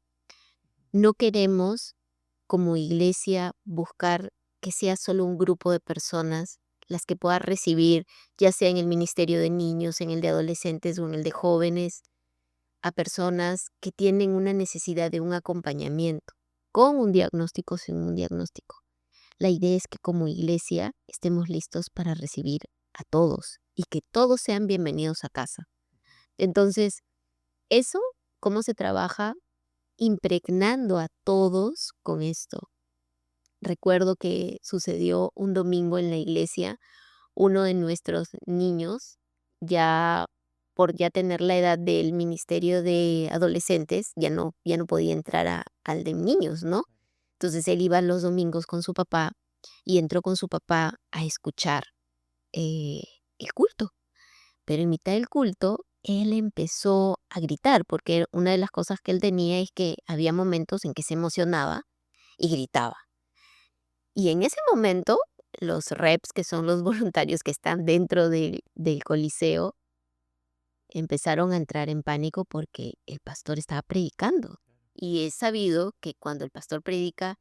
No queremos como iglesia buscar que sea solo un grupo de personas las que pueda recibir, ya sea en el ministerio de niños, en el de adolescentes o en el de jóvenes, a personas que tienen una necesidad de un acompañamiento, con un diagnóstico, sin un diagnóstico. La idea es que como iglesia estemos listos para recibir a todos y que todos sean bienvenidos a casa. Entonces, eso, ¿cómo se trabaja? Impregnando a todos con esto. Recuerdo que sucedió un domingo en la iglesia, uno de nuestros niños, ya por ya tener la edad del ministerio de adolescentes, ya no podía entrar al de niños, ¿no? Entonces él iba los domingos con su papá y entró con su papá a escuchar eh, el culto. Pero en mitad del culto, él empezó a gritar, porque una de las cosas que él tenía es que había momentos en que se emocionaba y gritaba. Y en ese momento, los reps, que son los voluntarios que están dentro del coliseo, empezaron a entrar en pánico porque el pastor estaba predicando. Y es sabido que cuando el pastor predica,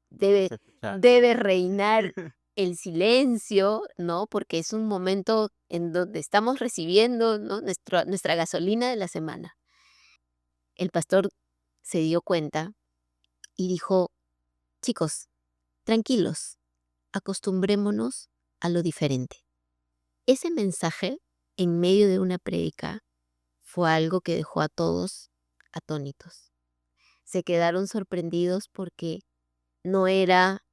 debe, Se escucha. debe reinar el silencio, ¿no? Porque es un momento en donde estamos recibiendo, ¿no?, nuestra gasolina de la semana. El pastor se dio cuenta y dijo: chicos, tranquilos, acostumbrémonos a lo diferente. Ese mensaje, en medio de una prédica, fue algo que dejó a todos atónitos. Se quedaron sorprendidos porque no era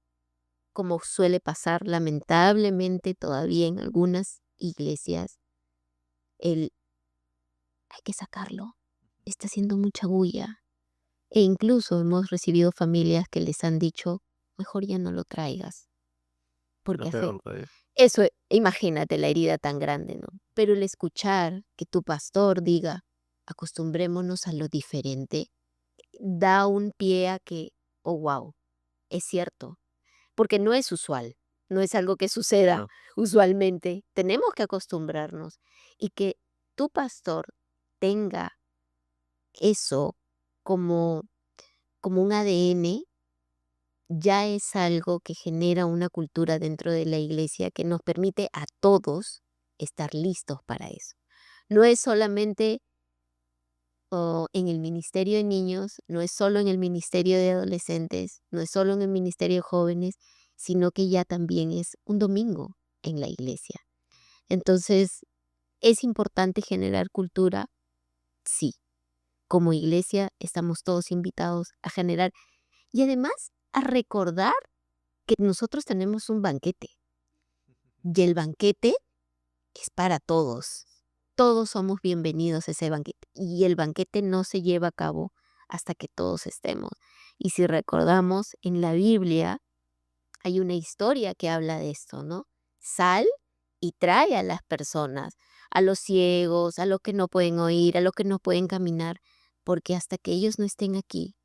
como suele pasar lamentablemente todavía en algunas iglesias, el hay que sacarlo, está haciendo mucha bulla. E incluso hemos recibido familias que les han dicho: mejor ya no lo traigas, Lo porque hace peor todavía. eso, imagínate la herida tan grande, ¿no? Pero el escuchar que tu pastor diga: acostumbrémonos a lo diferente, da un pie a que, oh, wow, es cierto, porque no es usual, no es algo que suceda No, usualmente. Tenemos que acostumbrarnos, y que tu pastor tenga eso como, como un ADN, ya es algo que genera una cultura dentro de la iglesia que nos permite a todos estar listos para eso. No es solamente en el ministerio de niños, no es solo en el ministerio de adolescentes, no es solo en el ministerio de jóvenes, sino que ya también es un domingo en la iglesia. Entonces, ¿es importante generar cultura? Sí. Como iglesia estamos todos invitados a generar y además a recordar que nosotros tenemos un banquete y el banquete es para todos. Todos somos bienvenidos a ese banquete y el banquete no se lleva a cabo hasta que todos estemos. Y si recordamos, en la Biblia hay una historia que habla de esto, ¿no? Sal y trae a las personas, a los ciegos, a los que no pueden oír, a los que no pueden caminar, porque hasta que ellos no estén aquí,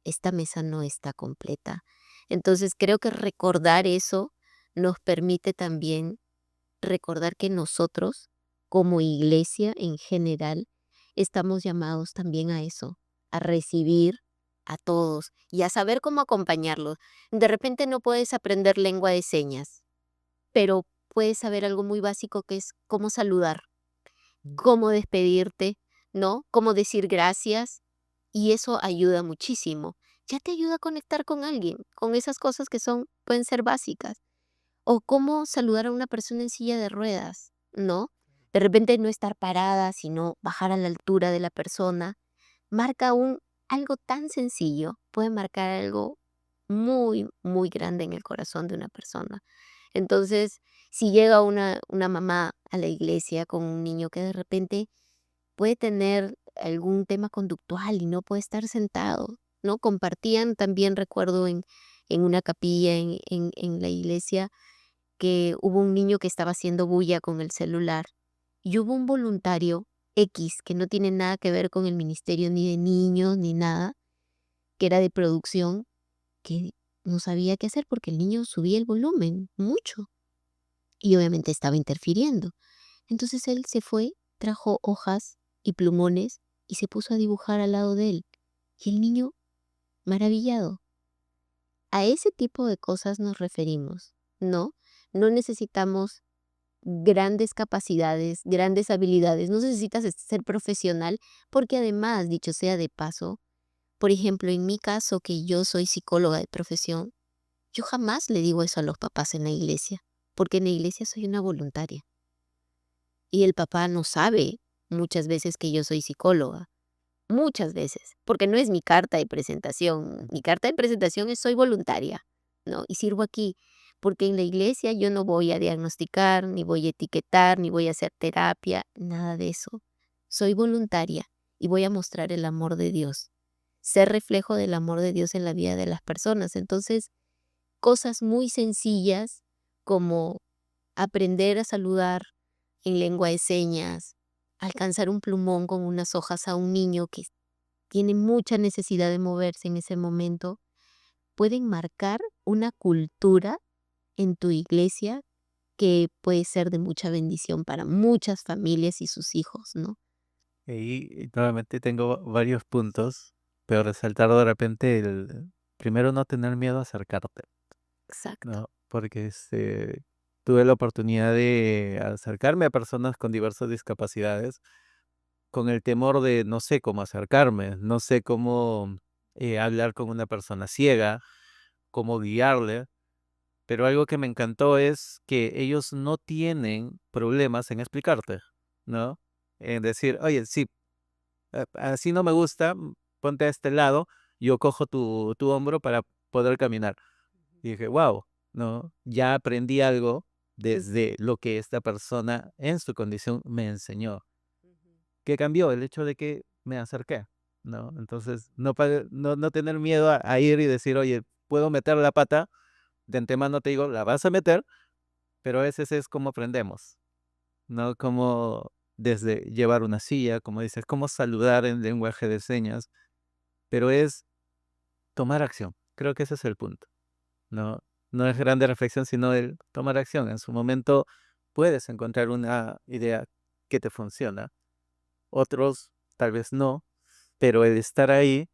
esta mesa no está completa. Entonces creo que recordar eso nos permite también recordar que nosotros, como iglesia en general, estamos llamados también a eso, a recibir a todos y a saber cómo acompañarlos. De repente no puedes aprender lengua de señas, pero puedes saber algo muy básico que es cómo saludar, cómo despedirte, ¿no? Cómo decir gracias, y eso ayuda muchísimo. Ya te ayuda a conectar con alguien, con esas cosas que pueden ser básicas. O cómo saludar a una persona en silla de ruedas, ¿no? De repente no estar parada, sino bajar a la altura de la persona. Marca algo tan sencillo, puede marcar algo muy, muy grande en el corazón de una persona. Entonces, si llega una mamá a la iglesia con un niño que de repente puede tener algún tema conductual y no puede estar sentado, ¿no? Compartían también, recuerdo, en una capilla en la iglesia, que hubo un niño que estaba haciendo bulla con el celular y hubo un voluntario X que no tiene nada que ver con el ministerio ni de niños ni nada, que era de producción, que no sabía qué hacer porque el niño subía el volumen mucho y obviamente estaba interfiriendo. Entonces él se fue, trajo hojas y plumones y se puso a dibujar al lado de él. Y el niño, maravillado. A ese tipo de cosas nos referimos, ¿no? No necesitamos grandes capacidades, grandes habilidades, no necesitas ser profesional, porque además, dicho sea de paso, por ejemplo, en mi caso, que yo soy psicóloga de profesión, yo jamás le digo eso a los papás en la iglesia, porque en la iglesia soy una voluntaria y el papá no sabe muchas veces que yo soy psicóloga, muchas veces, porque no es mi carta de presentación. Mi carta de presentación es: soy voluntaria, ¿no? Y sirvo aquí, porque en la iglesia yo no voy a diagnosticar, ni voy a etiquetar, ni voy a hacer terapia, nada de eso. Soy voluntaria y voy a mostrar el amor de Dios, ser reflejo del amor de Dios en la vida de las personas. Entonces, cosas muy sencillas como aprender a saludar en lengua de señas, alcanzar un plumón con unas hojas a un niño que tiene mucha necesidad de moverse en ese momento, pueden marcar una cultura en tu iglesia que puede ser de mucha bendición para muchas familias y sus hijos, ¿no? Y nuevamente tengo varios puntos, pero resaltar de repente primero no tener miedo a acercarte, Exacto. ¿no? Porque tuve la oportunidad de acercarme a personas con diversas discapacidades con el temor de no sé cómo acercarme, no sé cómo hablar con una persona ciega, cómo guiarle, pero algo que me encantó es que ellos no tienen problemas en explicarte, ¿no? En decir, oye, sí, así no me gusta, ponte a este lado, yo cojo tu hombro para poder caminar. Y dije, wow, ¿no? Ya aprendí algo desde lo que esta persona en su condición me enseñó. ¿Qué cambió? El hecho de que me acerqué, ¿no? Entonces, no tener miedo a ir y decir, oye, puedo meter la pata, de antemano te digo, la vas a meter, pero a veces es como aprendemos, ¿no? Como desde llevar una silla, como dices, cómo saludar en lenguaje de señas, pero es tomar acción. Creo que ese es el punto, ¿no? No es grande reflexión, sino el tomar acción. En su momento puedes encontrar una idea que te funciona, otros tal vez no, pero el estar ahí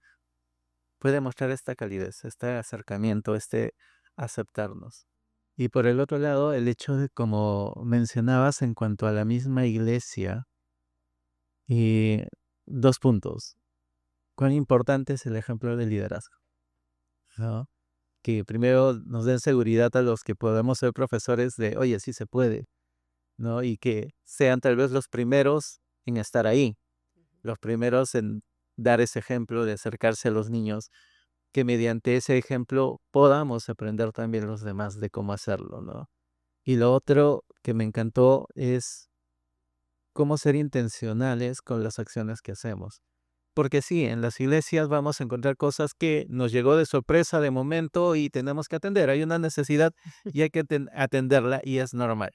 puede mostrar esta calidez, este acercamiento, este aceptarnos. Y por el otro lado, el hecho de, como mencionabas, en cuanto a la misma iglesia, y dos puntos. Cuán importante es el ejemplo de liderazgo, ¿no? Que primero nos den seguridad a los que podemos ser profesores de, oye, sí se puede, ¿no? Y que sean tal vez los primeros en estar ahí, los primeros en dar ese ejemplo de acercarse a los niños, que mediante ese ejemplo podamos aprender también los demás de cómo hacerlo, ¿no? Y lo otro que me encantó es cómo ser intencionales con las acciones que hacemos. Porque sí, en las iglesias vamos a encontrar cosas que nos llegó de sorpresa de momento y tenemos que atender. Hay una necesidad y hay que atenderla y es normal.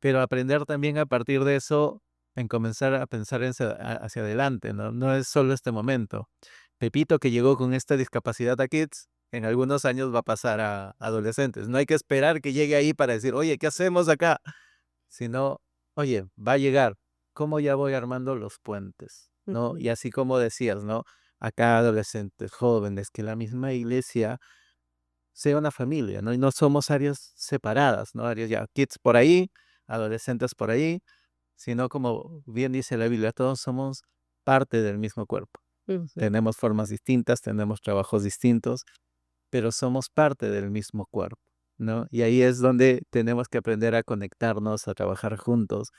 Pero aprender también a partir de eso en comenzar a pensar hacia adelante, ¿no? No es solo este momento. Pepito que llegó con esta discapacidad a kids, en algunos años va a pasar a adolescentes. No hay que esperar que llegue ahí para decir, oye, ¿qué hacemos acá? Sino, oye, va a llegar. ¿Cómo ya voy armando los puentes? ¿No? Ujú. Y así como decías, ¿no? Acá adolescentes, jóvenes, que la misma iglesia sea una familia, ¿no? Y no somos áreas separadas, ¿no? Áreas ya, kids por ahí, adolescentes por ahí, sino como bien dice la Biblia, todos somos parte del mismo cuerpo. Ujú. Tenemos formas distintas, tenemos trabajos distintos, pero somos parte del mismo cuerpo, ¿no? Y ahí es donde tenemos que aprender a conectarnos, a trabajar juntos,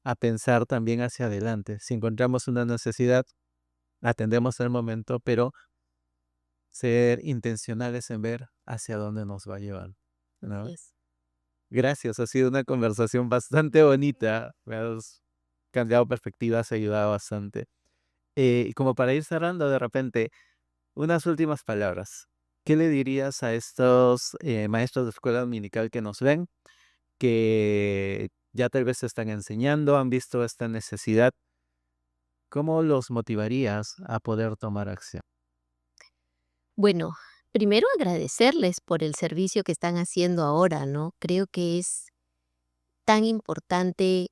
a pensar también hacia adelante. Si encontramos una necesidad, atendemos el momento, pero ser intencionales en ver hacia dónde nos va a llevar, Así ¿no? es. Gracias, ha sido una conversación bastante bonita. Me has cambiado perspectivas, ayudado bastante. Y como para ir cerrando de repente, unas últimas palabras. ¿Qué le dirías a estos maestros de escuela dominical que nos ven, que ya tal vez están enseñando, han visto esta necesidad? ¿Cómo los motivarías a poder tomar acción? Bueno, primero agradecerles por el servicio que están haciendo ahora, ¿no? Creo que es tan importante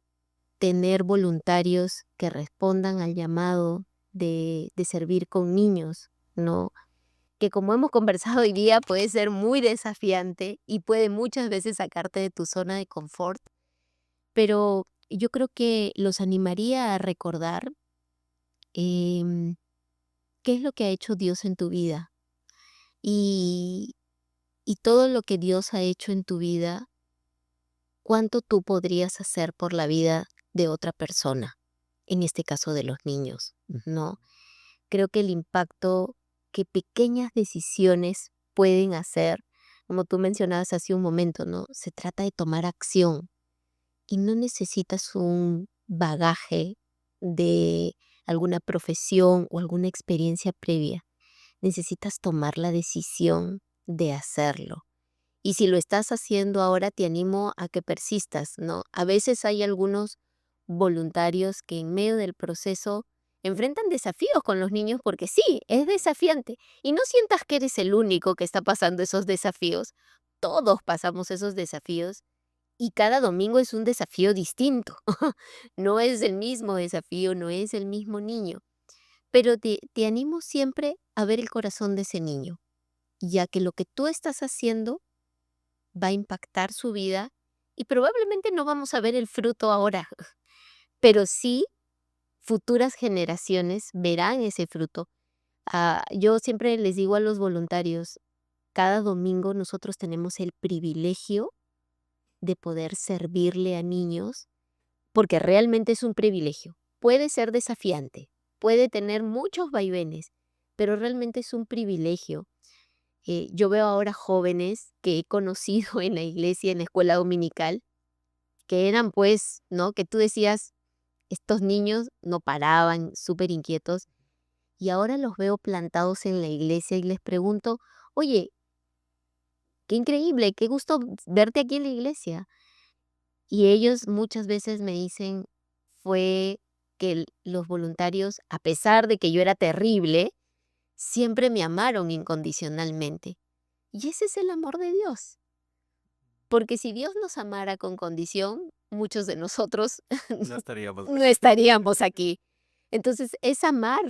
tener voluntarios que respondan al llamado de servir con niños, ¿no? Que como hemos conversado hoy día puede ser muy desafiante y puede muchas veces sacarte de tu zona de confort, pero yo creo que los animaría a recordar em, qué es lo que ha hecho Dios en tu vida y, y todo lo que Dios ha hecho en tu vida, cuánto tú podrías hacer por la vida de otra persona, en este caso de los niños, ¿no? Creo que el impacto que pequeñas decisiones pueden hacer, como tú mencionabas hace un momento, ¿no? Se trata de tomar acción y no necesitas un bagaje de alguna profesión o alguna experiencia previa. Necesitas tomar la decisión de hacerlo. Y si lo estás haciendo ahora, te animo a que persistas, ¿no? A veces hay algunos voluntarios que en medio del proceso enfrentan desafíos con los niños porque sí, es desafiante. Y no sientas que eres el único que está pasando esos desafíos. Todos pasamos esos desafíos y cada domingo es un desafío distinto. No es el mismo desafío, no es el mismo niño. Pero te animo siempre a ver el corazón de ese niño, ya que lo que tú estás haciendo va a impactar su vida y probablemente no vamos a ver el fruto ahora, pero sí futuras generaciones verán ese fruto. Yo siempre les digo a los voluntarios, cada domingo nosotros tenemos el privilegio de poder servirle a niños, porque realmente es un privilegio. Puede ser desafiante, puede tener muchos vaivenes, pero realmente es un privilegio. Yo veo ahora jóvenes que he conocido en la iglesia, en la escuela dominical, que eran pues, ¿no? Que tú decías, estos niños no paraban, súper inquietos, y ahora los veo plantados en la iglesia y les pregunto, oye, qué increíble, qué gusto verte aquí en la iglesia. Y ellos muchas veces me dicen, fue que los voluntarios, a pesar de que yo era terrible, siempre me amaron incondicionalmente. Y ese es el amor de Dios. Porque si Dios nos amara con condición, muchos de nosotros No estaríamos no aquí. estaríamos aquí. Entonces, es amar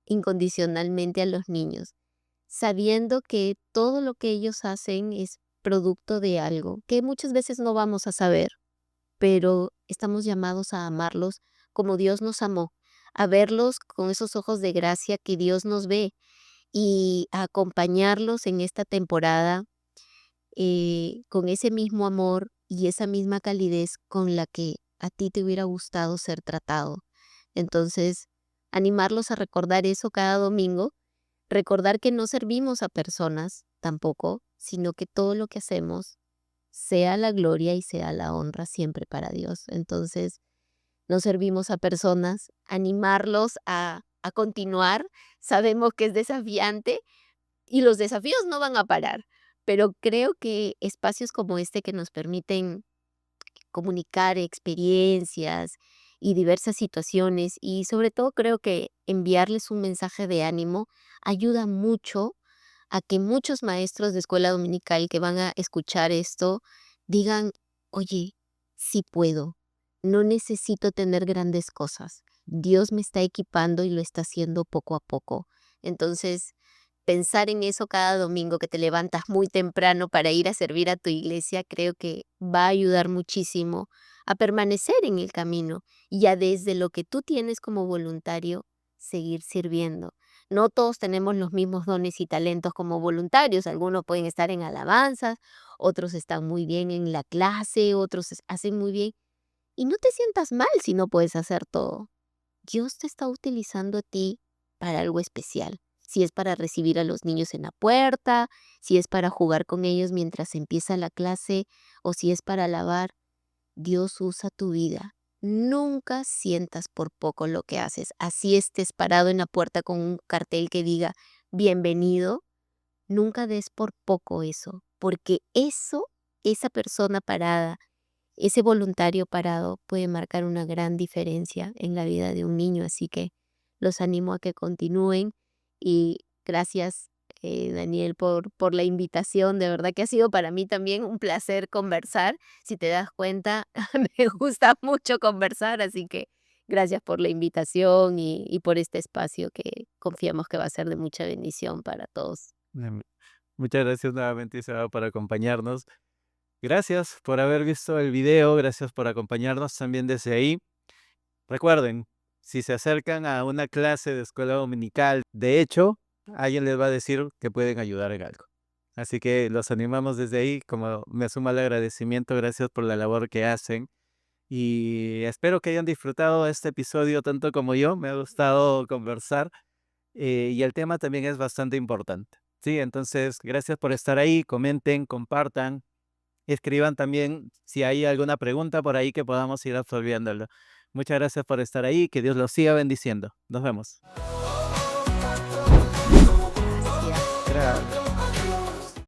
incondicionalmente a los niños, sabiendo que todo lo que ellos hacen es producto de algo que muchas veces no vamos a saber, pero estamos llamados a amarlos como Dios nos amó, a verlos con esos ojos de gracia que Dios nos ve y a acompañarlos en esta temporada con ese mismo amor y esa misma calidez con la que a ti te hubiera gustado ser tratado. Entonces, animarlos a recordar eso cada domingo, recordar que no servimos a personas tampoco, sino que todo lo que hacemos sea la gloria y sea la honra siempre para Dios. Entonces, no servimos a personas, animarlos a continuar. Sabemos que es desafiante y los desafíos no van a parar, pero creo que espacios como este que nos permiten comunicar experiencias y diversas situaciones y sobre todo creo que enviarles un mensaje de ánimo ayuda mucho a que muchos maestros de escuela dominical que van a escuchar esto digan, oye, sí puedo, no necesito tener grandes cosas. Dios me está equipando y lo está haciendo poco a poco. Entonces, pensar en eso cada domingo que te levantas muy temprano para ir a servir a tu iglesia, creo que va a ayudar muchísimo a permanecer en el camino y a desde lo que tú tienes como voluntario, seguir sirviendo. No todos tenemos los mismos dones y talentos como voluntarios. Algunos pueden estar en alabanzas, otros están muy bien en la clase, otros hacen muy bien. Y no te sientas mal si no puedes hacer todo. Dios te está utilizando a ti para algo especial. Si es para recibir a los niños en la puerta, si es para jugar con ellos mientras empieza la clase o si es para alabar, Dios usa tu vida. Nunca sientas por poco lo que haces. Así estés parado en la puerta con un cartel que diga bienvenido, nunca des por poco eso, porque eso, esa persona parada, ese voluntario parado puede marcar una gran diferencia en la vida de un niño, así que los animo a que continúen y gracias, Daniel, por la invitación. De verdad que ha sido para mí también un placer conversar. Si te das cuenta, me gusta mucho conversar, así que gracias por la invitación y por este espacio que confiamos que va a ser de mucha bendición para todos. Em, Muchas gracias nuevamente, Isabel, por acompañarnos. Gracias por haber visto el video, gracias por acompañarnos también desde ahí. Recuerden, si se acercan a una clase de escuela dominical, de hecho, alguien les va a decir que pueden ayudar en algo. Así que los animamos desde ahí, como me suma el agradecimiento, gracias por la labor que hacen. Y espero que hayan disfrutado este episodio tanto como yo. Me ha gustado conversar y el tema también es bastante importante. Sí, entonces, gracias por estar ahí. Comenten, compartan, escriban también si hay alguna pregunta por ahí que podamos ir absolviéndolo. Muchas gracias por estar ahí. Que Dios los siga bendiciendo. Nos vemos.